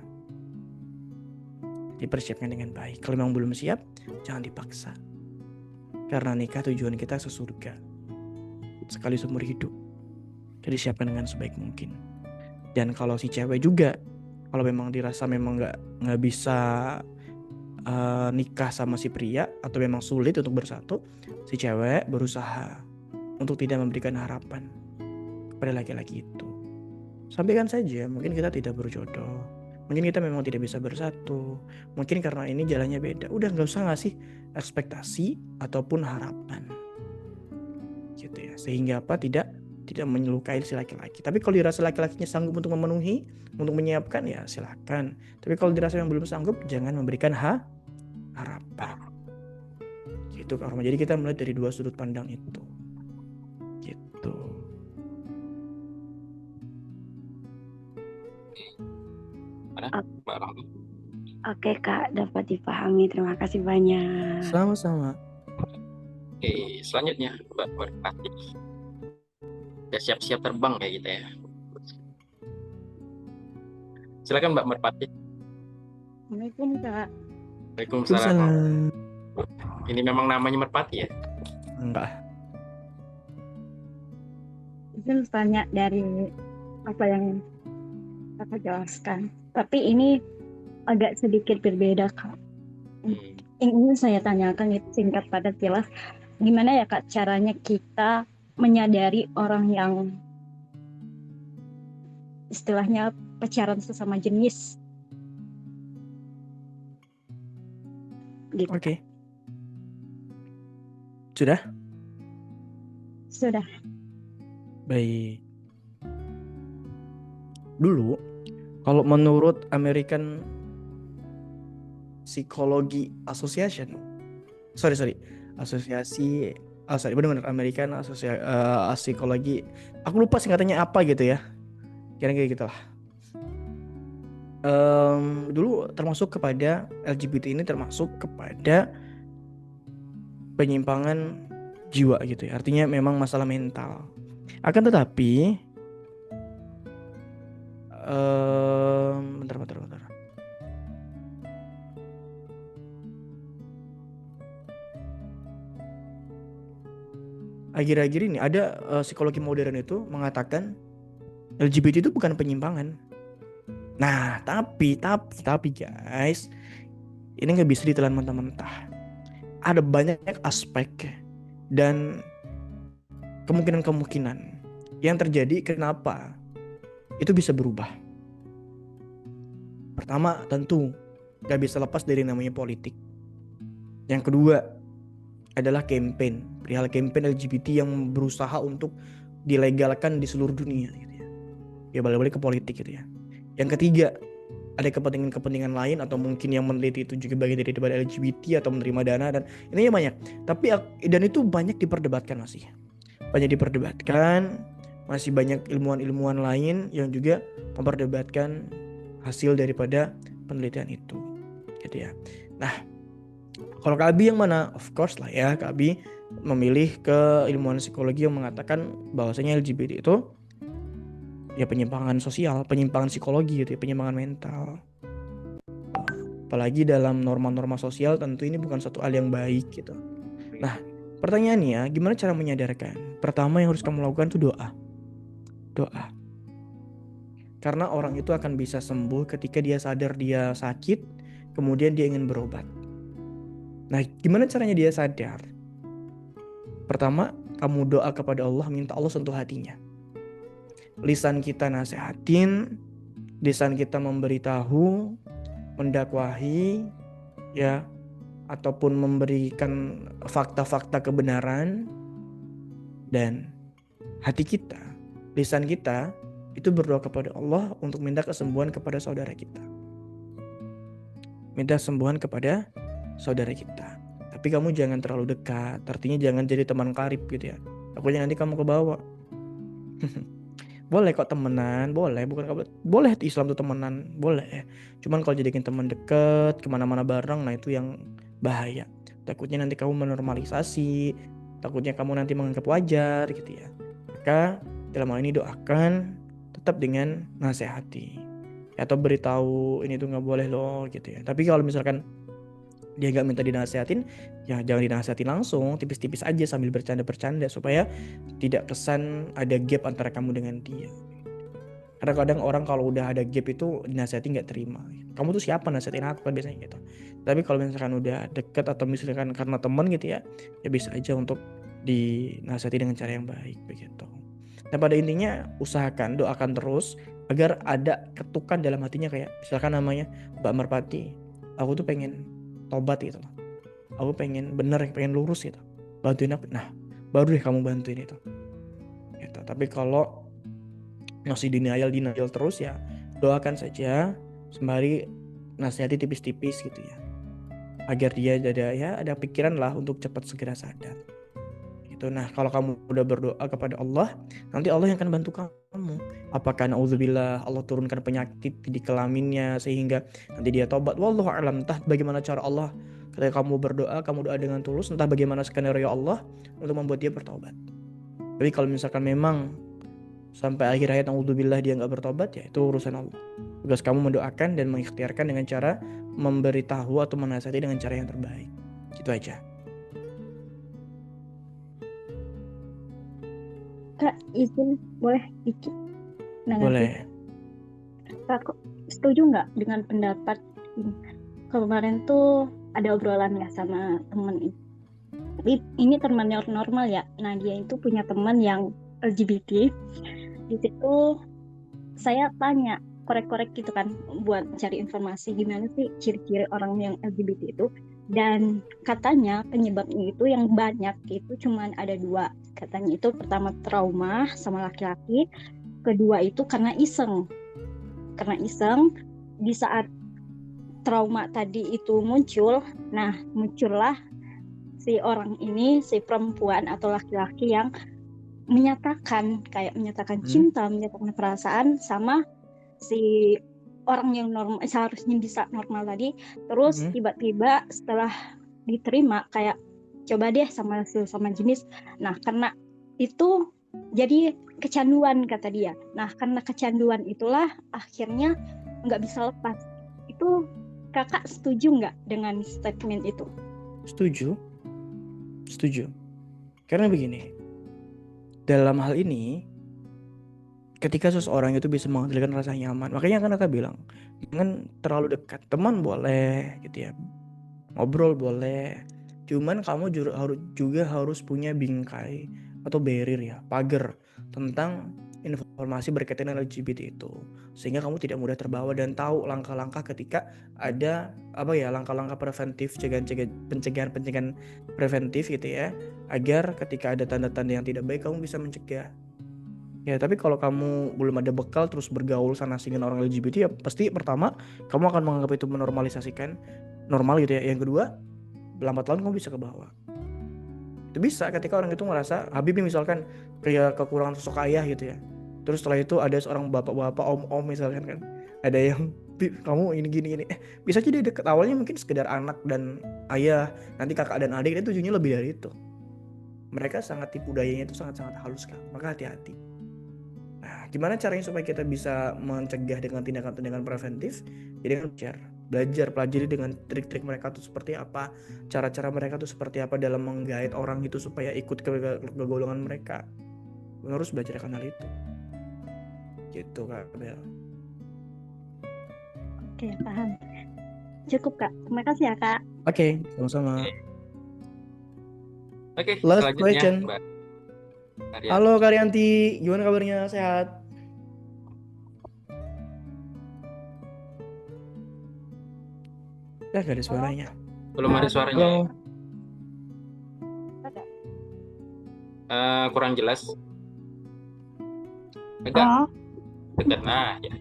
Speaker 2: Dipersiapkan dengan baik. Kalau memang belum siap, jangan dipaksa. Karena nikah tujuan kita sesurga. Sekali seumur hidup. Jadi siapkan dengan sebaik mungkin. Dan kalau si cewek juga, kalau memang dirasa memang nggak bisa nikah sama si pria atau memang sulit untuk bersatu, si cewek berusaha untuk tidak memberikan harapan kepada laki-laki itu. Sampaikan saja, mungkin kita tidak berjodoh, mungkin kita memang tidak bisa bersatu, mungkin karena ini jalannya beda. Udah, nggak usah ngasih ekspektasi ataupun harapan, gitu ya. Sehingga apa? Tidak menyelukai si laki-laki. Tapi kalau dirasa laki-lakinya sanggup untuk memenuhi, untuk menyiapkan, ya silakan. Tapi kalau dirasa yang belum sanggup, jangan memberikan harapan. Gitu Kak Roma. Jadi kita melihat dari 2 sudut pandang itu. Gitu.
Speaker 3: Oke Kak, dapat dipahami. Terima kasih banyak.
Speaker 2: Sama-sama.
Speaker 1: Oke, selanjutnya Mbak Merpati. Udah siap-siap terbang kayak gitu ya. Silakan Mbak Merpati.
Speaker 3: Assalamualaikum Kak.
Speaker 1: Waalaikumsalam. Ini memang namanya Merpati ya?
Speaker 2: Enggak.
Speaker 4: Mungkin tanya dari apa yang Kakak jelaskan. Tapi ini agak sedikit berbeda Kak. Yang ingin saya tanyakan itu singkat padat jelas. Gimana ya Kak caranya kita menyadari orang yang istilahnya pacaran sesama jenis? Gitu.
Speaker 2: Oke. Sudah?
Speaker 4: Sudah.
Speaker 2: Baik. Dulu, kalau menurut American Psychology Association, asosiasi, benar-benar American Psychology, aku lupa singkatannya apa gitu ya, kira-kira gitulah. Dulu termasuk kepada LGBT ini termasuk kepada penyimpangan jiwa gitu ya, artinya memang masalah mental. Akan tetapi bentar. Akhir-akhir ini ada psikologi modern itu mengatakan LGBT itu bukan penyimpangan. Nah, tapi guys, ini nggak bisa ditelan mentah-mentah. Ada banyak aspek dan kemungkinan Yang terjadi kenapa itu bisa berubah? Pertama, tentu gak bisa lepas dari namanya politik. Yang kedua adalah perihal campaign LGBT yang berusaha untuk dilegalkan di seluruh dunia gitu ya. Ya balik-balik ke politik gitu ya. Yang ketiga, ada kepentingan-kepentingan lain atau mungkin yang meneliti itu juga bagian daripada LGBT atau menerima dana dan ini banyak. Dan itu banyak diperdebatkan masih. Banyak diperdebatkan, masih banyak ilmuwan-ilmuwan lain yang juga memperdebatkan hasil daripada penelitian itu. Gitu ya. Nah, kalau Kak Abi yang mana? Of course lah ya, Kak Abi memilih ke ilmuwan psikologi yang mengatakan bahwasanya LGBT itu ya penyimpangan sosial, penyimpangan psikologi gitu ya, penyimpangan mental. Apalagi dalam norma-norma sosial tentu ini bukan satu hal yang baik gitu. Nah, pertanyaannya gimana cara menyadarkan? Pertama yang harus kamu lakukan itu doa. Doa. Karena orang itu akan bisa sembuh ketika dia sadar dia sakit, kemudian dia ingin berobat. Nah, gimana caranya dia sadar? Pertama, kamu doa kepada Allah, minta Allah sentuh hatinya. Lisan kita nasehatin, lisan kita memberitahu, mendakwahi, ya, ataupun memberikan fakta-fakta kebenaran, dan hati kita, lisan kita itu berdoa kepada Allah untuk minta kesembuhan kepada saudara kita. Minta kesembuhan kepada saudara kita. Tapi kamu jangan terlalu dekat, artinya jangan jadi teman karib gitu ya. Takutnya nanti kamu kebawa. Boleh kok temenan, boleh, boleh Islam tuh temenan, boleh. Cuman kalau jadikan teman deket, kemana-mana bareng, nah itu yang bahaya. Takutnya nanti kamu menormalisasi, takutnya kamu nanti menganggap wajar gitu ya. Maka dalam hal ini doakan tetap dengan nasihati atau beritahu ini tuh nggak boleh loh gitu ya. Tapi kalau misalkan dia nggak minta dinasehatin, ya jangan dinasehatin langsung, tipis-tipis aja sambil bercanda-bercanda supaya tidak kesan ada gap antara kamu dengan dia. Karena kadang orang kalau udah ada gap itu dinasehatin nggak terima. Kamu tuh siapa nasehatin aku kan biasanya gitu. Tapi kalau misalkan udah deket atau misalkan karena teman gitu ya bisa aja untuk dinasehati dengan cara yang baik begitu. Nah pada intinya usahakan, doakan terus agar ada ketukan dalam hatinya kayak misalkan namanya Mbak Merpati, aku tuh pengen tobat gitu, aku pengen bener, pengen lurus gitu, bantuin aku. Nah baru deh kamu bantuin itu gitu. Tapi kalau masih denial terus ya doakan saja sembari nasihati tipis-tipis gitu ya, agar dia ada pikiran lah untuk cepat segera sadar gitu. Nah kalau kamu udah berdoa kepada Allah, nanti Allah yang akan bantu kamu. Apakah na'udzubillah Allah turunkan penyakit di kelaminnya sehingga nanti dia tobat, wallahu a'lam. Entah bagaimana cara Allah ketika kamu berdoa, kamu doa dengan tulus, entah bagaimana skenario Allah untuk membuat dia bertobat. Tapi kalau misalkan memang sampai akhir hayat na'udzubillah dia gak bertobat, ya itu urusan Allah. Tugas kamu mendoakan dan mengikhtiarkan dengan cara memberitahu atau menasihati dengan cara yang terbaik. Gitu aja.
Speaker 4: Kak, izin boleh dikit?
Speaker 2: Boleh.
Speaker 4: Kak, setuju nggak dengan pendapat ini? Kemarin tuh ada obrolan ya sama temen ini. Tapi ini temannya normal ya. Nah dia itu punya teman yang LGBT. Di situ saya tanya korek-korek gitu kan buat cari informasi gimana sih ciri-ciri orang yang LGBT itu. Dan katanya penyebabnya itu yang banyak itu cuman ada 2. Katanya itu pertama trauma sama laki-laki, kedua itu karena iseng. Karena iseng di saat trauma tadi itu muncul, nah muncullah si orang ini, si perempuan atau laki-laki yang menyatakan cinta, menyatakan perasaan sama si orang yang normal, seharusnya bisa normal tadi. Terus tiba-tiba setelah diterima kayak coba deh sama jenis. Nah karena itu jadi kecanduan kata dia. Nah karena kecanduan itulah akhirnya nggak bisa lepas. Itu kakak setuju nggak dengan statement itu?
Speaker 2: Setuju. Karena begini, dalam hal ini ketika seseorang itu bisa menghasilkan rasa nyaman, makanya kan kakak bilang jangan terlalu dekat. Teman boleh gitu ya, ngobrol boleh, cuman kamu juga harus punya bingkai atau barrier ya, pagar tentang informasi berkaitan dengan LGBT itu, sehingga kamu tidak mudah terbawa dan tahu langkah-langkah ketika ada langkah-langkah preventif, pencegahan preventif gitu ya, agar ketika ada tanda-tanda yang tidak baik kamu bisa mencegah. Ya, tapi kalau kamu belum ada bekal terus bergaul sana sini dengan orang LGBT, ya pasti pertama kamu akan menganggap itu menormalisasikan normal gitu ya. Yang kedua, lambat laun kamu bisa ke bawah. Itu bisa ketika orang itu merasa Habibie misalkan pria kekurangan sosok ayah gitu ya. Terus setelah itu ada seorang bapak-bapak, om-om misalkan kan, ada yang kamu ini gini. Bisa aja dia deket awalnya mungkin sekedar anak dan ayah, nanti kakak dan adik, itu tujuannya lebih dari itu. Mereka sangat tipu dayanya itu sangat-sangat halus kan, maka hati-hati. Nah, gimana caranya supaya kita bisa mencegah dengan tindakan-tindakan preventif? Jadi kan belajar, pelajari dengan trik-trik mereka tuh seperti apa, cara-cara mereka tuh seperti apa dalam menggait orang itu supaya ikut ke golongan mereka. Harus belajar akan hal itu. Gitu Kak Bel.
Speaker 4: Oke, paham. Cukup Kak. Terima kasih ya Kak.
Speaker 2: Oke, sama-sama.
Speaker 1: Oke,
Speaker 2: Last
Speaker 1: selanjutnya
Speaker 2: question.
Speaker 1: Mbak Karyanti.
Speaker 2: Halo Karyanti, gimana kabarnya? Sehat? Gak ada suaranya.
Speaker 1: Belum ada suaranya. Kurang jelas. Agak dekat. Nah, ya.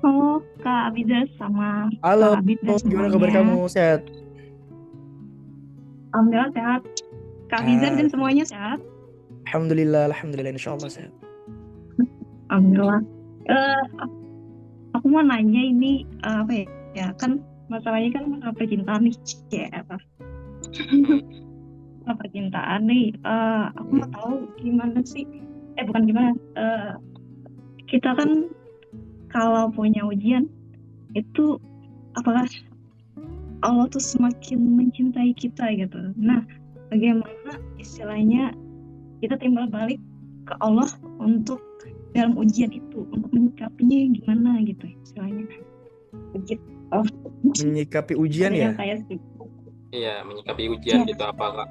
Speaker 5: Halo Kak Abidas sama
Speaker 2: Halo,
Speaker 5: Kak Habib dan
Speaker 2: gimana
Speaker 5: semuanya.
Speaker 2: kabar kamu? Sehat?
Speaker 5: Alhamdulillah sehat. Kak Abizar dan semuanya sehat.
Speaker 2: Alhamdulillah, insyaallah sehat.
Speaker 5: Alhamdulillah. Aku mau nanya ini apa ya? Kan masalahnya kan masalah percintaan nih, masalah percintaan nih. Aku mau tahu gimana sih? Bukan gimana. Kita kan kalau punya ujian itu apakah Allah tuh semakin mencintai kita gitu. Nah, bagaimana istilahnya kita timbal balik ke Allah untuk dalam ujian itu, untuk menyikapinya gimana gitu istilahnya. Begitu.
Speaker 2: Menyikapi ujian ya?
Speaker 1: Iya, menyikapi ujian gitu, apakah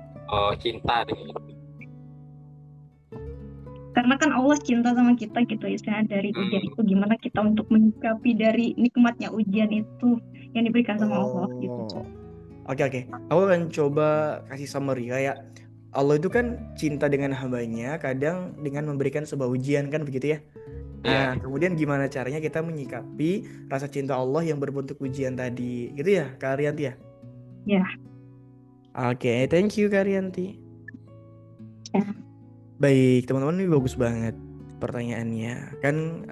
Speaker 1: cinta dengan itu.
Speaker 5: Karena kan Allah cinta sama kita gitu istilahnya, dari ujian itu gimana kita untuk menyikapi dari nikmatnya ujian itu yang diberikan sama Allah gitu.
Speaker 2: Oke. Aku akan coba kasih summary kayak Allah itu kan cinta dengan hambanya, kadang dengan memberikan sebuah ujian kan begitu ya. Nah, kemudian gimana caranya kita menyikapi rasa cinta Allah yang berbentuk ujian tadi, gitu ya, Kak Arianti ya?
Speaker 5: Ya.
Speaker 2: Oke, thank you Kak Arianti.
Speaker 5: Ya.
Speaker 2: Baik, teman-teman, ini bagus banget pertanyaannya. Kan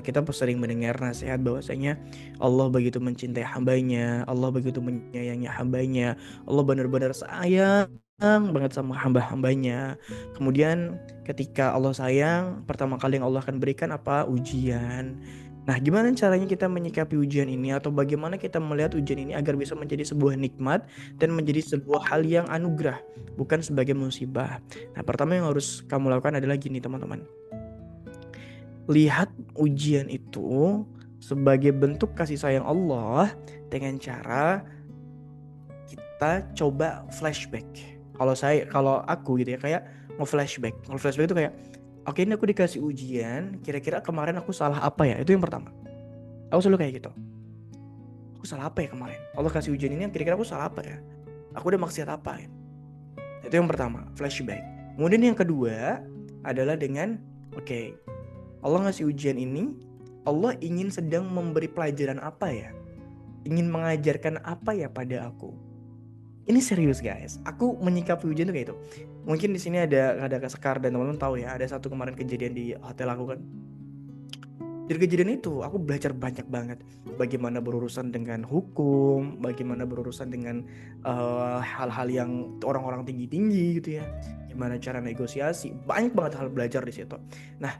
Speaker 2: kita sering mendengar nasihat bahwasanya Allah begitu mencintai hambanya, Allah begitu menyayangi hambanya, Allah benar-benar sayang banget sama hamba-hambanya. Kemudian ketika Allah sayang, pertama kali yang Allah akan berikan apa? Ujian. Nah, gimana caranya kita menyikapi ujian ini, atau bagaimana kita melihat ujian ini agar bisa menjadi sebuah nikmat dan menjadi sebuah hal yang anugerah, bukan sebagai musibah. Nah, pertama yang harus kamu lakukan adalah gini teman-teman. Lihat ujian itu sebagai bentuk kasih sayang Allah dengan cara kita coba flashback. Kalau aku gitu ya, kayak mau flashback itu kayak, oke, ini aku dikasih ujian, kira-kira kemarin aku salah apa ya? Itu yang pertama. Aku selalu kayak gitu. Aku salah apa ya kemarin? Allah kasih ujian ini, kira-kira aku salah apa ya? Aku udah maksiat apa ya? Itu yang pertama, flashback. Kemudian yang kedua adalah dengan, oke, Allah ngasih ujian ini, Allah ingin sedang memberi pelajaran apa ya? Ingin mengajarkan apa ya pada aku? Ini serius guys, aku menyikapi ujian tuh kayak itu. Mungkin di sini ada Sekar dan teman-teman tahu ya, ada satu kemarin kejadian di hotel aku kan. Dari kejadian itu aku belajar banyak banget bagaimana berurusan dengan hukum, bagaimana berurusan dengan hal-hal yang orang-orang tinggi-tinggi gitu ya. Gimana cara negosiasi, banyak banget hal belajar di situ. Nah,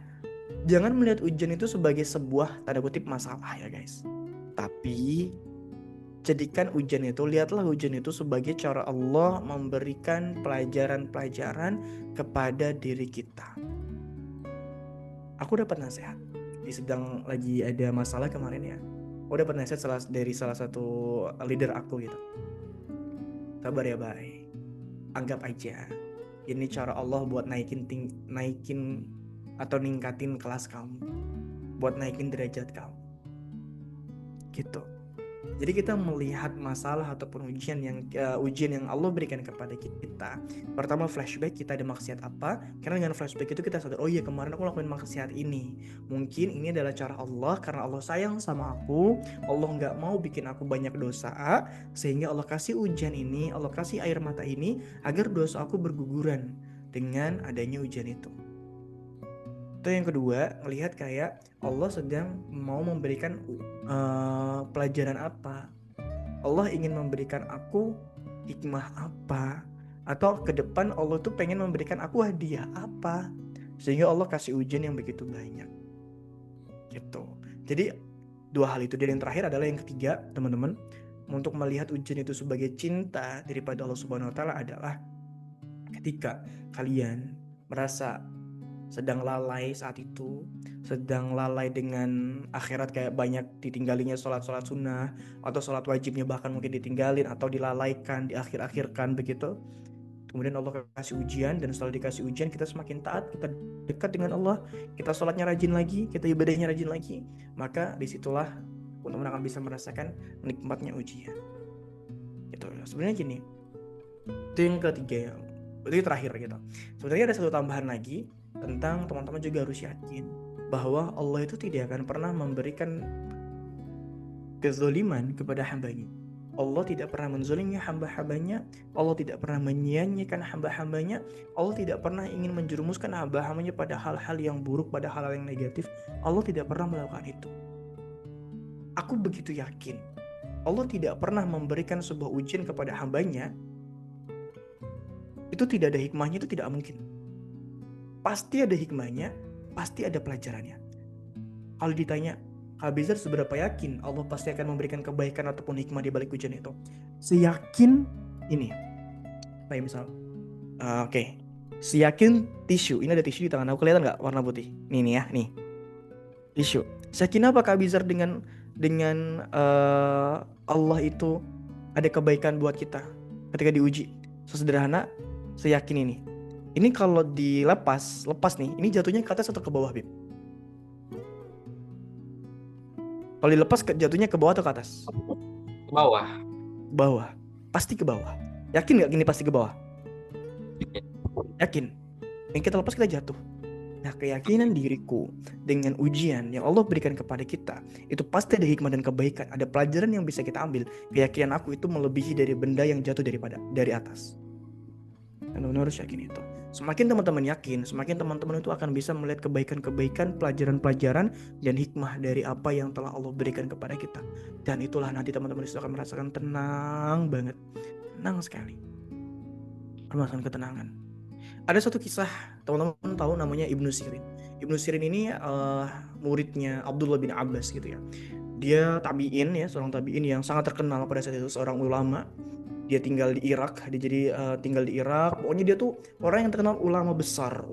Speaker 2: jangan melihat ujian itu sebagai sebuah tanda kutip masalah ya guys. Tapi lihatlah ujian itu sebagai cara Allah memberikan pelajaran-pelajaran kepada diri kita. Aku dapat nasihat, sedang lagi ada masalah kemarin ya. Aku dapat nasihat dari salah satu leader aku gitu. Sabar ya Bay, anggap aja Ini cara Allah buat naikin atau ningkatin kelas kamu, buat naikin derajat kamu. Gitu. Jadi kita melihat masalah ataupun ujian yang Allah berikan kepada kita. Pertama, flashback, kita ada maksiat apa? Karena dengan flashback itu kita sadar, oh iya kemarin aku lakuin maksiat ini. Mungkin ini adalah cara Allah, karena Allah sayang sama aku. Allah nggak mau bikin aku banyak dosa, sehingga Allah kasih ujian ini, Allah kasih air mata ini agar dosa aku berguguran dengan adanya ujian itu. Itu yang kedua, melihat kayak Allah sedang mau memberikan pelajaran apa. Allah ingin memberikan aku hikmah apa, atau ke depan Allah tuh pengen memberikan aku hadiah apa, sehingga Allah kasih ujian yang begitu banyak. Gitu. Jadi dua hal itu. Dan yang terakhir adalah yang ketiga, teman-teman, untuk melihat ujian itu sebagai cinta daripada Allah Subhanahu wa taala adalah ketika kalian merasa sedang lalai saat itu, sedang lalai dengan akhirat, kayak banyak ditinggalinya sholat sunnah atau sholat wajibnya bahkan mungkin ditinggalin atau dilalaikan, diakhir-akhirkan begitu. Kemudian Allah kasih ujian, dan setelah dikasih ujian kita semakin taat, kita dekat dengan Allah, kita sholatnya rajin lagi, kita ibadahnya rajin lagi, maka disitulah teman-teman akan bisa merasakan nikmatnya ujian. Gitu. Sebenarnya gini, itu yang ketiga, itu terakhir gitu. Sebenarnya ada satu tambahan lagi tentang teman-teman juga harus yakin bahwa Allah itu tidak akan pernah memberikan kezaliman kepada hambanya. Allah tidak pernah menzalimi hamba-hambanya, Allah tidak pernah menyia-nyiakan hamba-hambanya, Allah tidak pernah ingin menjerumuskan hamba-hambanya pada hal-hal yang buruk, pada hal-hal yang negatif. Allah tidak pernah melakukan itu. Aku begitu yakin Allah tidak pernah memberikan sebuah ujian kepada hambanya, itu tidak ada hikmahnya, itu tidak mungkin. Pasti ada hikmahnya, pasti ada pelajarannya. Kalau ditanya, Kak Bizar seberapa yakin Allah pasti akan memberikan kebaikan ataupun hikmah di balik ujian itu? Seyakin ini. Kayak misal, oke. Seyakin tisu, ini ada tisu di tangan aku, kelihatan nggak warna putih? Nih ya, nih. Tisu. Seyakin apa Kak Bizar dengan Allah itu ada kebaikan buat kita ketika diuji? Sesederhana, seyakin ini. Ini kalau lepas nih, ini jatuhnya ke atas atau ke bawah, Bib? Kalau dilepas jatuhnya ke bawah atau ke atas?
Speaker 1: Ke bawah.
Speaker 2: Bawah. Pasti ke bawah. Yakin nggak gini pasti ke bawah? Yakin. Yang kita lepas kita jatuh. Nah, keyakinan diriku dengan ujian yang Allah berikan kepada kita, itu pasti ada hikmah dan kebaikan, ada pelajaran yang bisa kita ambil. Keyakinan aku itu melebihi dari benda yang jatuh dari atas. Teman-teman harus yakin itu. Semakin teman-teman yakin, semakin teman-teman itu akan bisa melihat kebaikan-kebaikan, pelajaran-pelajaran, dan hikmah dari apa yang telah Allah berikan kepada kita. Dan itulah nanti teman-teman itu akan merasakan tenang banget. Tenang sekali. Merasakan ketenangan. Ada satu kisah, teman-teman tahu namanya Ibnu Sirin. Ibnu Sirin ini muridnya Abdullah bin Abbas gitu ya. Dia tabi'in ya, seorang tabi'in yang sangat terkenal pada saat itu, seorang ulama. Dia tinggal di Irak, tinggal di Irak. Pokoknya dia tuh orang yang terkenal ulama besar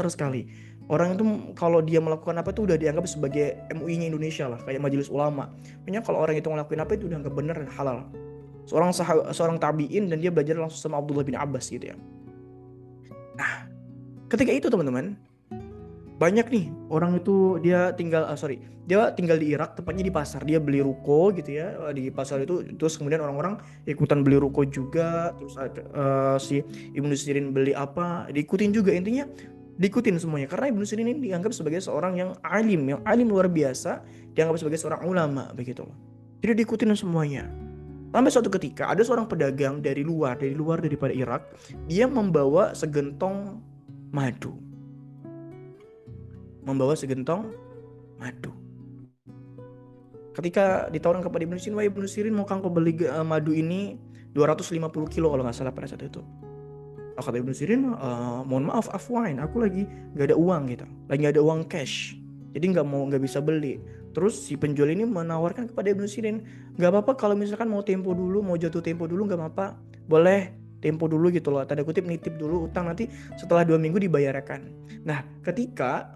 Speaker 2: sekali. Orang itu kalau dia melakukan apa itu udah dianggap sebagai MUI-nya Indonesia lah, kayak majelis ulama. Pokoknya kalau orang itu ngelakuin apa itu dianggap benar dan halal. Seorang tabi'in, dan dia belajar langsung sama Abdullah bin Abbas gitu ya. Nah, ketika itu teman-teman, banyak nih orang itu dia tinggal di Irak, tepatnya di pasar. Dia beli ruko gitu ya di pasar itu, terus kemudian orang-orang ikutan beli ruko juga. Terus si Ibnu Sirin beli apa, diikutin juga. Intinya diikutin semuanya, karena Ibnu Sirin ini dianggap sebagai seorang yang alim luar biasa, dianggap sebagai seorang ulama begitu. Jadi diikutin semuanya. Sampai suatu ketika ada seorang pedagang dari luar daripada Irak, dia membawa segentong madu. Ketika ditawarkan kepada Ibnu Sirin, wah Ibnu Sirin mau kau beli madu ini 250 kilo kalau nggak salah pada saat itu. Kata Ibnu Sirin, mohon maaf afwan, aku lagi nggak ada uang gitu, lagi nggak ada uang cash, jadi nggak bisa beli. Terus si penjual ini menawarkan kepada Ibnu Sirin, nggak apa-apa kalau misalkan mau jatuh tempo dulu nggak apa-apa, boleh tempo dulu gitu loh, tanda kutip nitip dulu utang, nanti setelah 2 minggu dibayarkan. Nah ketika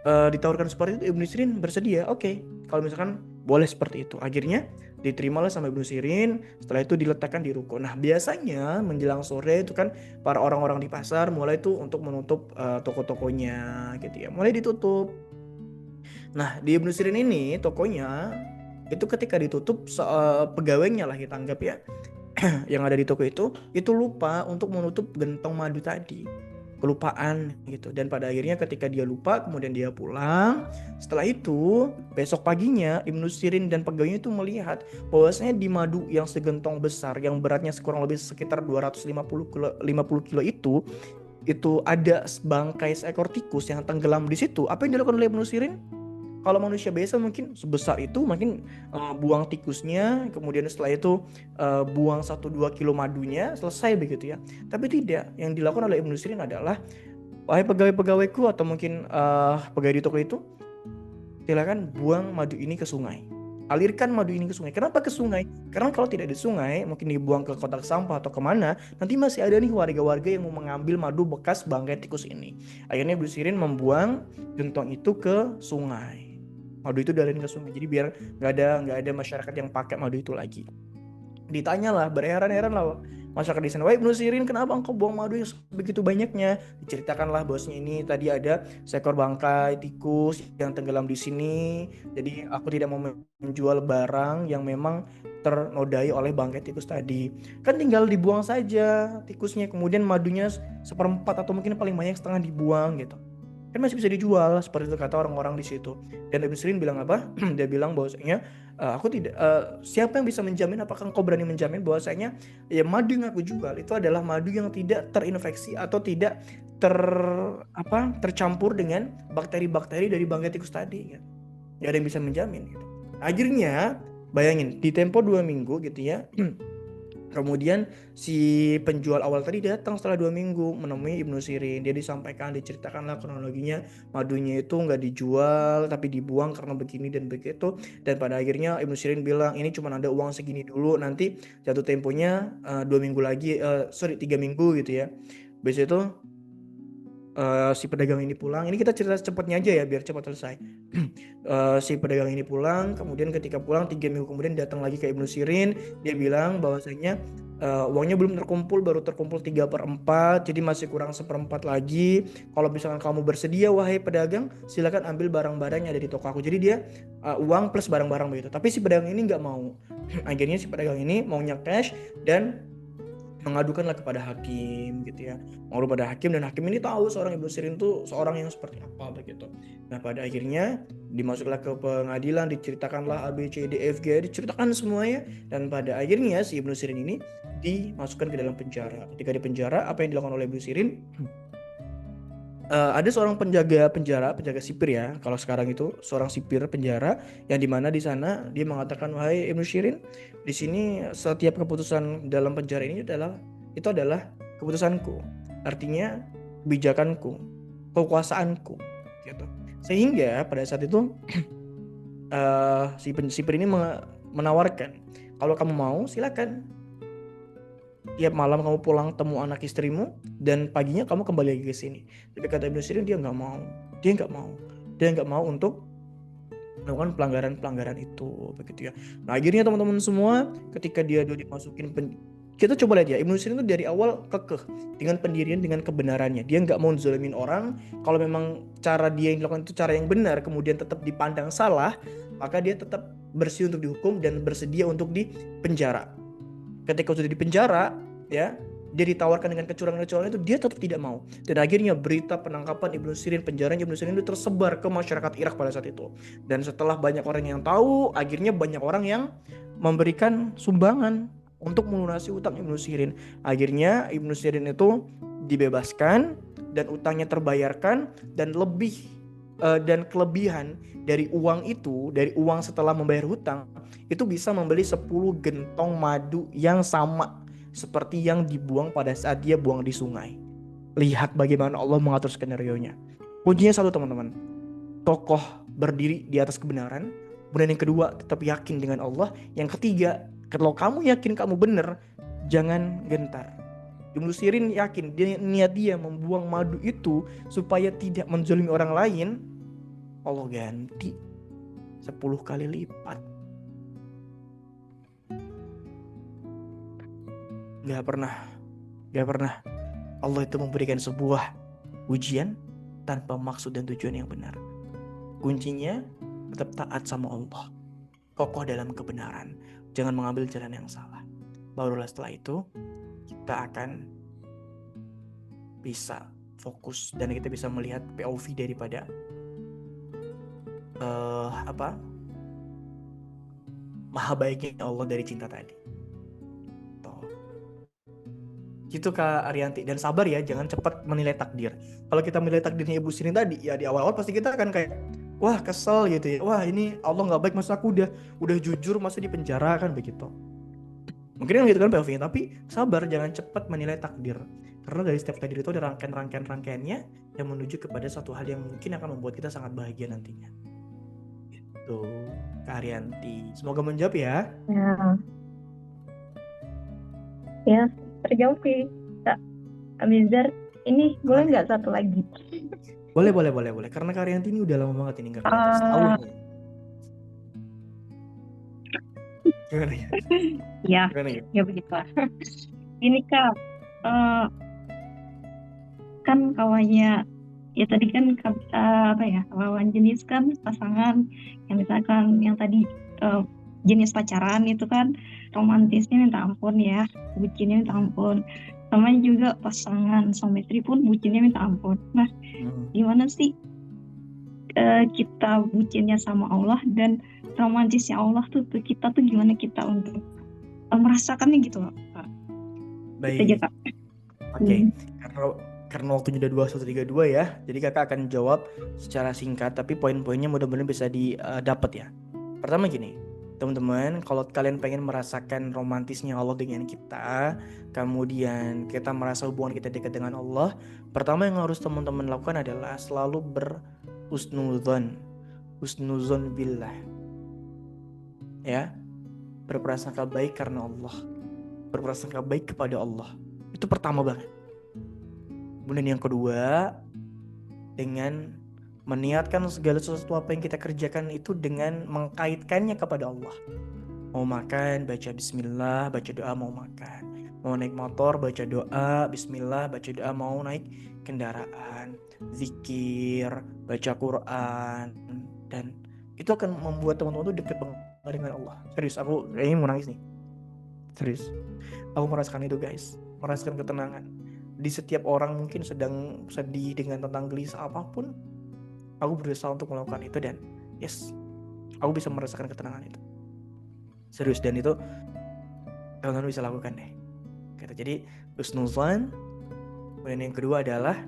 Speaker 2: ditawarkan seperti itu, Ibnu Sirin bersedia. Oke, kalau misalkan Boleh seperti itu. Akhirnya diterimalah sama Ibnu Sirin, setelah itu diletakkan di ruko. Nah biasanya menjelang sore itu kan para orang-orang di pasar mulai tuh untuk menutup toko-tokonya gitu ya, mulai ditutup. Nah di Ibnu Sirin ini tokonya itu ketika ditutup pegawainya lah kita anggap ya yang ada di toko itu lupa untuk menutup gentong madu tadi, kelupaan gitu. Dan pada akhirnya ketika dia lupa, kemudian dia pulang. Setelah itu besok paginya Ibnu Sirin dan pegawainya itu melihat bahwasanya di madu yang segentong besar, yang beratnya kurang lebih sekitar 250 kilo itu ada bangkai seekor tikus yang tenggelam di situ. Apa yang dilakukan oleh Ibnu Sirin? Kalau manusia biasa mungkin sebesar itu mungkin buang tikusnya, kemudian setelah itu buang 1-2 kilo madunya, selesai begitu ya. Tapi tidak, yang dilakukan oleh Ibnu Sirin adalah, wahai pegawai-pegawaiku atau mungkin pegawai di toko itu, silakan buang madu ini ke sungai. Alirkan madu ini ke sungai. Kenapa ke sungai? Karena kalau tidak di sungai, mungkin dibuang ke kotak sampah atau kemana, nanti masih ada nih warga-warga yang mau mengambil madu bekas bangkai tikus ini. Akhirnya Ibnu Sirin membuang gentong itu ke sungai. Madu itu dialirin ke sungai, jadi biar nggak ada masyarakat yang pakai madu itu lagi. Ditanyalah, berheran-heran lah masyarakat di sana, wahai Ibnu Sirin, kenapa engkau buang madu yang begitu banyaknya? Diceritakanlah bahwasanya ini tadi ada seekor bangkai tikus yang tenggelam di sini, jadi aku tidak mau menjual barang yang memang ternodai oleh bangkai tikus tadi. Kan tinggal dibuang saja tikusnya, kemudian madunya 1/4 atau mungkin paling banyak setengah dibuang gitu. Kan masih bisa dijual, seperti itu kata orang-orang di situ. Dan Ibnu Sirin bilang apa? Dia bilang bahwasanya aku tidak, siapa yang bisa menjamin, apakah engkau berani menjamin bahwasanya ya madu yang aku jual itu adalah madu yang tidak terinfeksi atau tidak tercampur dengan bakteri-bakteri dari bangkai tikus tadi gitu. Gak ada yang bisa menjamin gitu. Akhirnya bayangin di tempo 2 minggu gitu ya. Kemudian si penjual awal tadi datang setelah 2 minggu menemui Ibnu Sirin. Dia diceritakanlah kronologinya, madunya itu nggak dijual tapi dibuang karena begini dan begitu. Dan pada akhirnya Ibnu Sirin bilang, ini cuma ada uang segini dulu, nanti jatuh temponya 2 minggu lagi, 3 minggu gitu ya. Habis itu si pedagang ini pulang. Ini kita cerita cepatnya aja ya biar cepat selesai. Si pedagang ini pulang, kemudian ketika pulang 3 minggu kemudian datang lagi ke Ibnu Sirin. Dia bilang bahwasanya uangnya belum terkumpul, baru terkumpul 3/4, jadi masih kurang 1/4 lagi. Kalau misalkan kamu bersedia wahai pedagang, silakan ambil barang-barang yang ada di toko aku. Jadi dia uang plus barang-barang begitu. Tapi si pedagang ini nggak mau. Akhirnya si pedagang ini maunya cash dan mengadukanlah kepada hakim gitu ya, mengadu pada hakim, dan hakim ini tahu seorang Ibnu Sirin itu seorang yang seperti apa begitu. Nah pada akhirnya dimasuklah ke pengadilan, diceritakanlah A B C D F G, diceritakan semuanya, dan pada akhirnya si Ibnu Sirin ini dimasukkan ke dalam penjara. Ketika di penjara, apa yang dilakukan oleh Ibnu Sirin? Ada seorang penjaga sipir ya, kalau sekarang itu seorang sipir penjara, yang dimana di sana dia mengatakan, wahai Ibnu Sirin, di sini setiap keputusan dalam penjara ini adalah keputusanku, artinya kebijakanku, kekuasaanku gitu. Sehingga pada saat itu si sipir ini menawarkan, kalau kamu mau silakan, tiap malam kamu pulang temu anak istrimu dan paginya kamu kembali lagi ke sini. Tapi kata Ibnu Sirin dia nggak mau untuk melakukan pelanggaran itu begitu ya. Nah akhirnya teman-teman semua, ketika dia dimasukin kita coba lihat ya, Ibnu Sirin itu dari awal kekeh dengan pendirian, dengan kebenarannya. Dia nggak mau zalimin orang. Kalau memang cara dia yang dilakukan itu cara yang benar, kemudian tetap dipandang salah, maka dia tetap bersih untuk dihukum dan bersedia untuk dipenjara. Ketika sudah dipenjara ya, dia ditawarkan dengan kecurangan-kecurangan itu, dia tetap tidak mau. Dan akhirnya berita penangkapan Ibnu Sirin, penjaranya Ibnu Sirin itu tersebar ke masyarakat Irak pada saat itu. Dan setelah banyak orang yang tahu, akhirnya banyak orang yang memberikan sumbangan untuk melunasi utang Ibnu Sirin. Akhirnya Ibnu Sirin itu dibebaskan dan utangnya terbayarkan, dan dan kelebihan dari uang itu, dari uang setelah membayar hutang, itu bisa membeli 10 gentong madu yang sama seperti yang dibuang pada saat dia buang di sungai. Lihat bagaimana Allah mengatur skenario-nya. Kuncinya satu teman-teman, tokoh berdiri di atas kebenaran. Kemudian yang kedua, tetap yakin dengan Allah. Yang ketiga, kalau kamu yakin kamu benar, jangan gentar. Ibnu Sirin yakin, niat dia membuang madu itu supaya tidak menzalimi orang lain, Allah ganti 10 kali lipat. Gak pernah Allah itu memberikan sebuah ujian tanpa maksud dan tujuan yang benar. Kuncinya tetap taat sama Allah, kokoh dalam kebenaran, jangan mengambil jalan yang salah. Barulah setelah itu kita akan bisa fokus dan kita bisa melihat POV daripada maha baiknya Allah dari cinta tadi. Gitu Kak Arianti. Dan sabar ya, jangan cepat menilai takdir. Kalau kita menilai takdirnya Ibu Sirin tadi, ya di awal-awal pasti kita akan kayak, wah kesel gitu ya, wah ini Allah nggak baik, masa aku udah jujur masa dipenjara, kan begitu. Mungkin gitu kan POV-nya, tapi sabar, jangan cepat menilai takdir. Karena dari setiap takdir itu ada rangkaian-rangkaiannya yang menuju kepada satu hal yang mungkin akan membuat kita sangat bahagia nantinya. Gitu Kak Arianti. Semoga menjawab ya.
Speaker 5: Ya, terjawab sih Kak Abizar. Ini boleh nggak satu lagi?
Speaker 2: Boleh. Karena Kak Arianti ini udah lama banget ini nggak kelihatan, setahun. Gimana ya?
Speaker 5: Ya begitulah. Ini Kak, kan kawannya ya tadi kan lawan jenis kan pasangan yang misalkan yang tadi jenis pacaran itu kan romantisnya minta ampun ya, bucinnya minta ampun. Sama juga pasangan suami istri pun bucinnya minta ampun. Nah, gimana sih kita bucinnya sama Allah dan romantisnya Allah tuh kita tuh gimana kita untuk merasakannya gitu loh.
Speaker 2: Baik. Oke. Karena waktunya udah 21.32 ya, jadi kakak akan jawab secara singkat, tapi poin-poinnya mudah-mudahan bisa didapat ya. Pertama gini, teman-teman, kalau kalian pengen merasakan romantisnya Allah dengan kita, kemudian kita merasa hubungan kita dekat dengan Allah, pertama yang harus teman-teman lakukan adalah selalu berhusnuzon billah. Ya, berprasangka baik karena Allah, berprasangka baik kepada Allah. Itu pertama banget. Kemudian yang kedua, dengan meniatkan segala sesuatu apa yang kita kerjakan itu dengan mengkaitkannya kepada Allah. Mau makan, baca bismillah, baca doa mau makan. Mau naik motor, baca doa, bismillah, baca doa mau naik kendaraan. Zikir, baca Quran. Dan itu akan membuat teman-teman itu dekat banget dengan Allah. Serius, aku kayaknya mau nangis nih. Serius, aku merasakan itu guys. Merasakan ketenangan. Di setiap orang mungkin sedang sedih dengan tentang gelisah apapun, aku berusaha untuk melakukan itu dan yes, aku bisa merasakan ketenangan itu. Serius, dan itu kalian bisa lakukan deh. Jadi husnuzan. Kemudian yang kedua adalah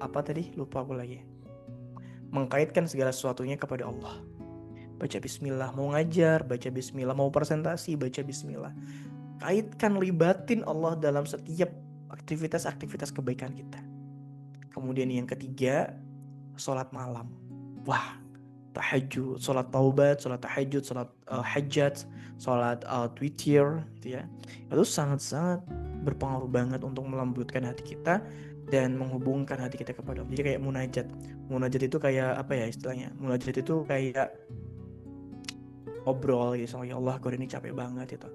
Speaker 2: apa tadi? Lupa aku lagi. Mengkaitkan segala sesuatunya kepada Allah. Baca bismillah, mau ngajar, baca bismillah, mau presentasi, baca bismillah. Kaitkan, libatin Allah dalam setiap aktivitas kebaikan kita. Kemudian yang ketiga, sholat malam. Wah, tahajud, sholat taubat, sholat tahajud, sholat hajat, sholat witir, gitu ya. Itu sangat-sangat berpengaruh banget untuk melembutkan hati kita dan menghubungkan hati kita kepada Allah. Jadi kayak munajat. Munajat itu kayak apa ya istilahnya? Munajat itu kayak ngobrol gitu sama Allah, gue ini capek banget itu.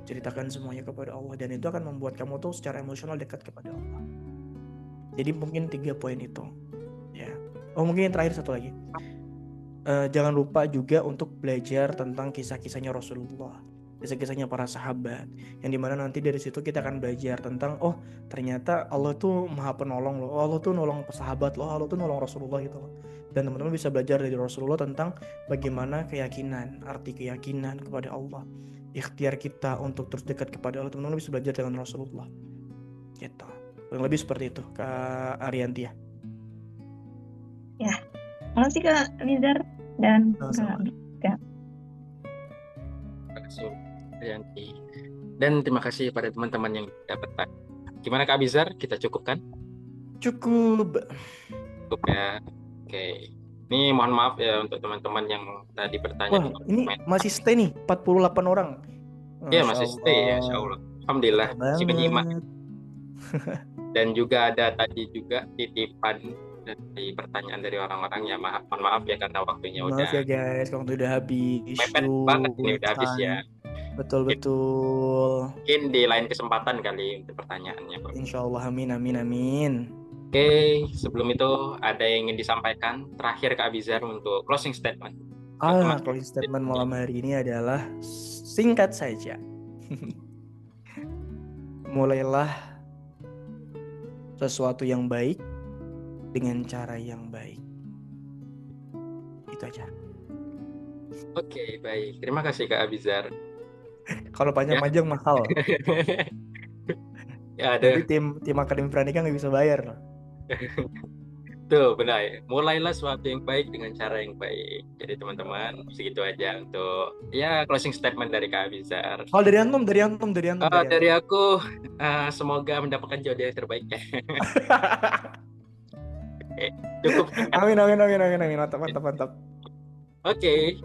Speaker 2: Ceritakan semuanya kepada Allah dan itu akan membuat kamu tuh secara emosional dekat kepada Allah. Jadi mungkin 3 poin itu ya. Oh mungkin yang terakhir satu lagi, jangan lupa juga untuk belajar tentang kisah-kisahnya Rasulullah, kisah-kisahnya para sahabat, yang dimana nanti dari situ kita akan belajar tentang oh ternyata Allah tuh maha penolong loh, Allah tuh nolong sahabat loh, Allah tuh nolong Rasulullah gitu loh. Dan teman-teman bisa belajar dari Rasulullah tentang bagaimana keyakinan, arti keyakinan kepada Allah, ikhtiar kita untuk terus dekat kepada Allah. Teman-teman bisa belajar dengan Rasulullah gitu. Kurang lebih seperti itu Kak Arianti ya.
Speaker 5: Ya, makasih Kak Abizar dan Kak.
Speaker 1: Terima kasih Arianti. Dan terima kasih pada teman-teman yang dapat. Gimana Kak Abizar? Kita cukupkan?
Speaker 2: Cukup
Speaker 1: ya. Oke. Ini mohon maaf ya untuk teman-teman yang tadi bertanya.
Speaker 2: Wah, ini masih stay nih 48 orang.
Speaker 1: Iya, masih stay ya, insyaallah. Alhamdulillah, masih menyimak. Dan juga ada tadi juga titipan dari pertanyaan dari orang-orang ya, mohon maaf ya karena waktunya udah.
Speaker 2: Maaf ya guys, waktu udah habis.
Speaker 1: Mepet banget ini udah habis ya.
Speaker 2: Betul.
Speaker 1: Mungkin di lain kesempatan kali untuk pertanyaannya, Pak.
Speaker 2: Insya Allah, amin, amin, amin.
Speaker 1: Oke, sebelum itu ada yang ingin disampaikan terakhir Kak Abizar untuk closing statement.
Speaker 2: Closing statement malam hari ini adalah singkat saja. Mulailah sesuatu yang baik dengan cara yang baik. Itu aja.
Speaker 1: Oke, baik. Terima kasih Kak Abizar.
Speaker 2: Kalau panjang-panjang mahal.
Speaker 1: Ya, ada.
Speaker 2: Jadi tim Akademi Pranika nggak bisa bayar.
Speaker 1: Tuh, benar ya. Mulailah sesuatu yang baik dengan cara yang baik. Jadi teman-teman, segitu aja untuk ya closing statement dari Kak Abizar.
Speaker 2: Dari antum.
Speaker 1: Dari aku, semoga mendapatkan jodoh yang terbaik ya. Cukup.
Speaker 2: Amin. Mantap.
Speaker 1: Oke.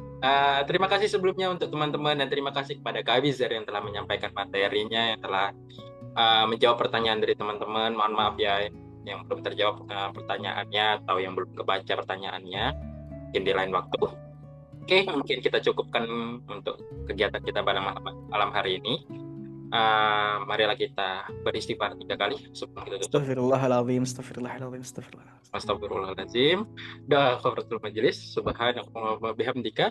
Speaker 1: Terima kasih sebelumnya untuk teman-teman dan terima kasih kepada Kak Abizar yang telah menyampaikan materinya, yang telah menjawab pertanyaan dari teman-teman. Mohon maaf ya yang belum terjawab pertanyaannya atau yang belum kebaca pertanyaannya, mungkin di lain waktu. Oke, mungkin kita cukupkan untuk kegiatan kita pada malam hari ini. Marilah kita beristighfar 3 kali sebelum kita tutup. Astagfirullahaladzim. Dah kafaratul majelis. Subhanallah wa bihamdika.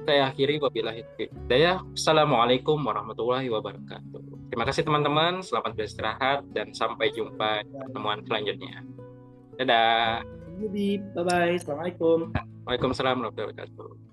Speaker 1: Saya akhiri wabillahi hidayah. Assalamualaikum warahmatullahi wabarakatuh. Terima kasih teman-teman, selamat beristirahat dan sampai jumpa di pertemuan selanjutnya. Dadah.
Speaker 2: Bye-bye. Assalamualaikum.
Speaker 1: Waalaikumsalam warahmatullahi wabarakatuh.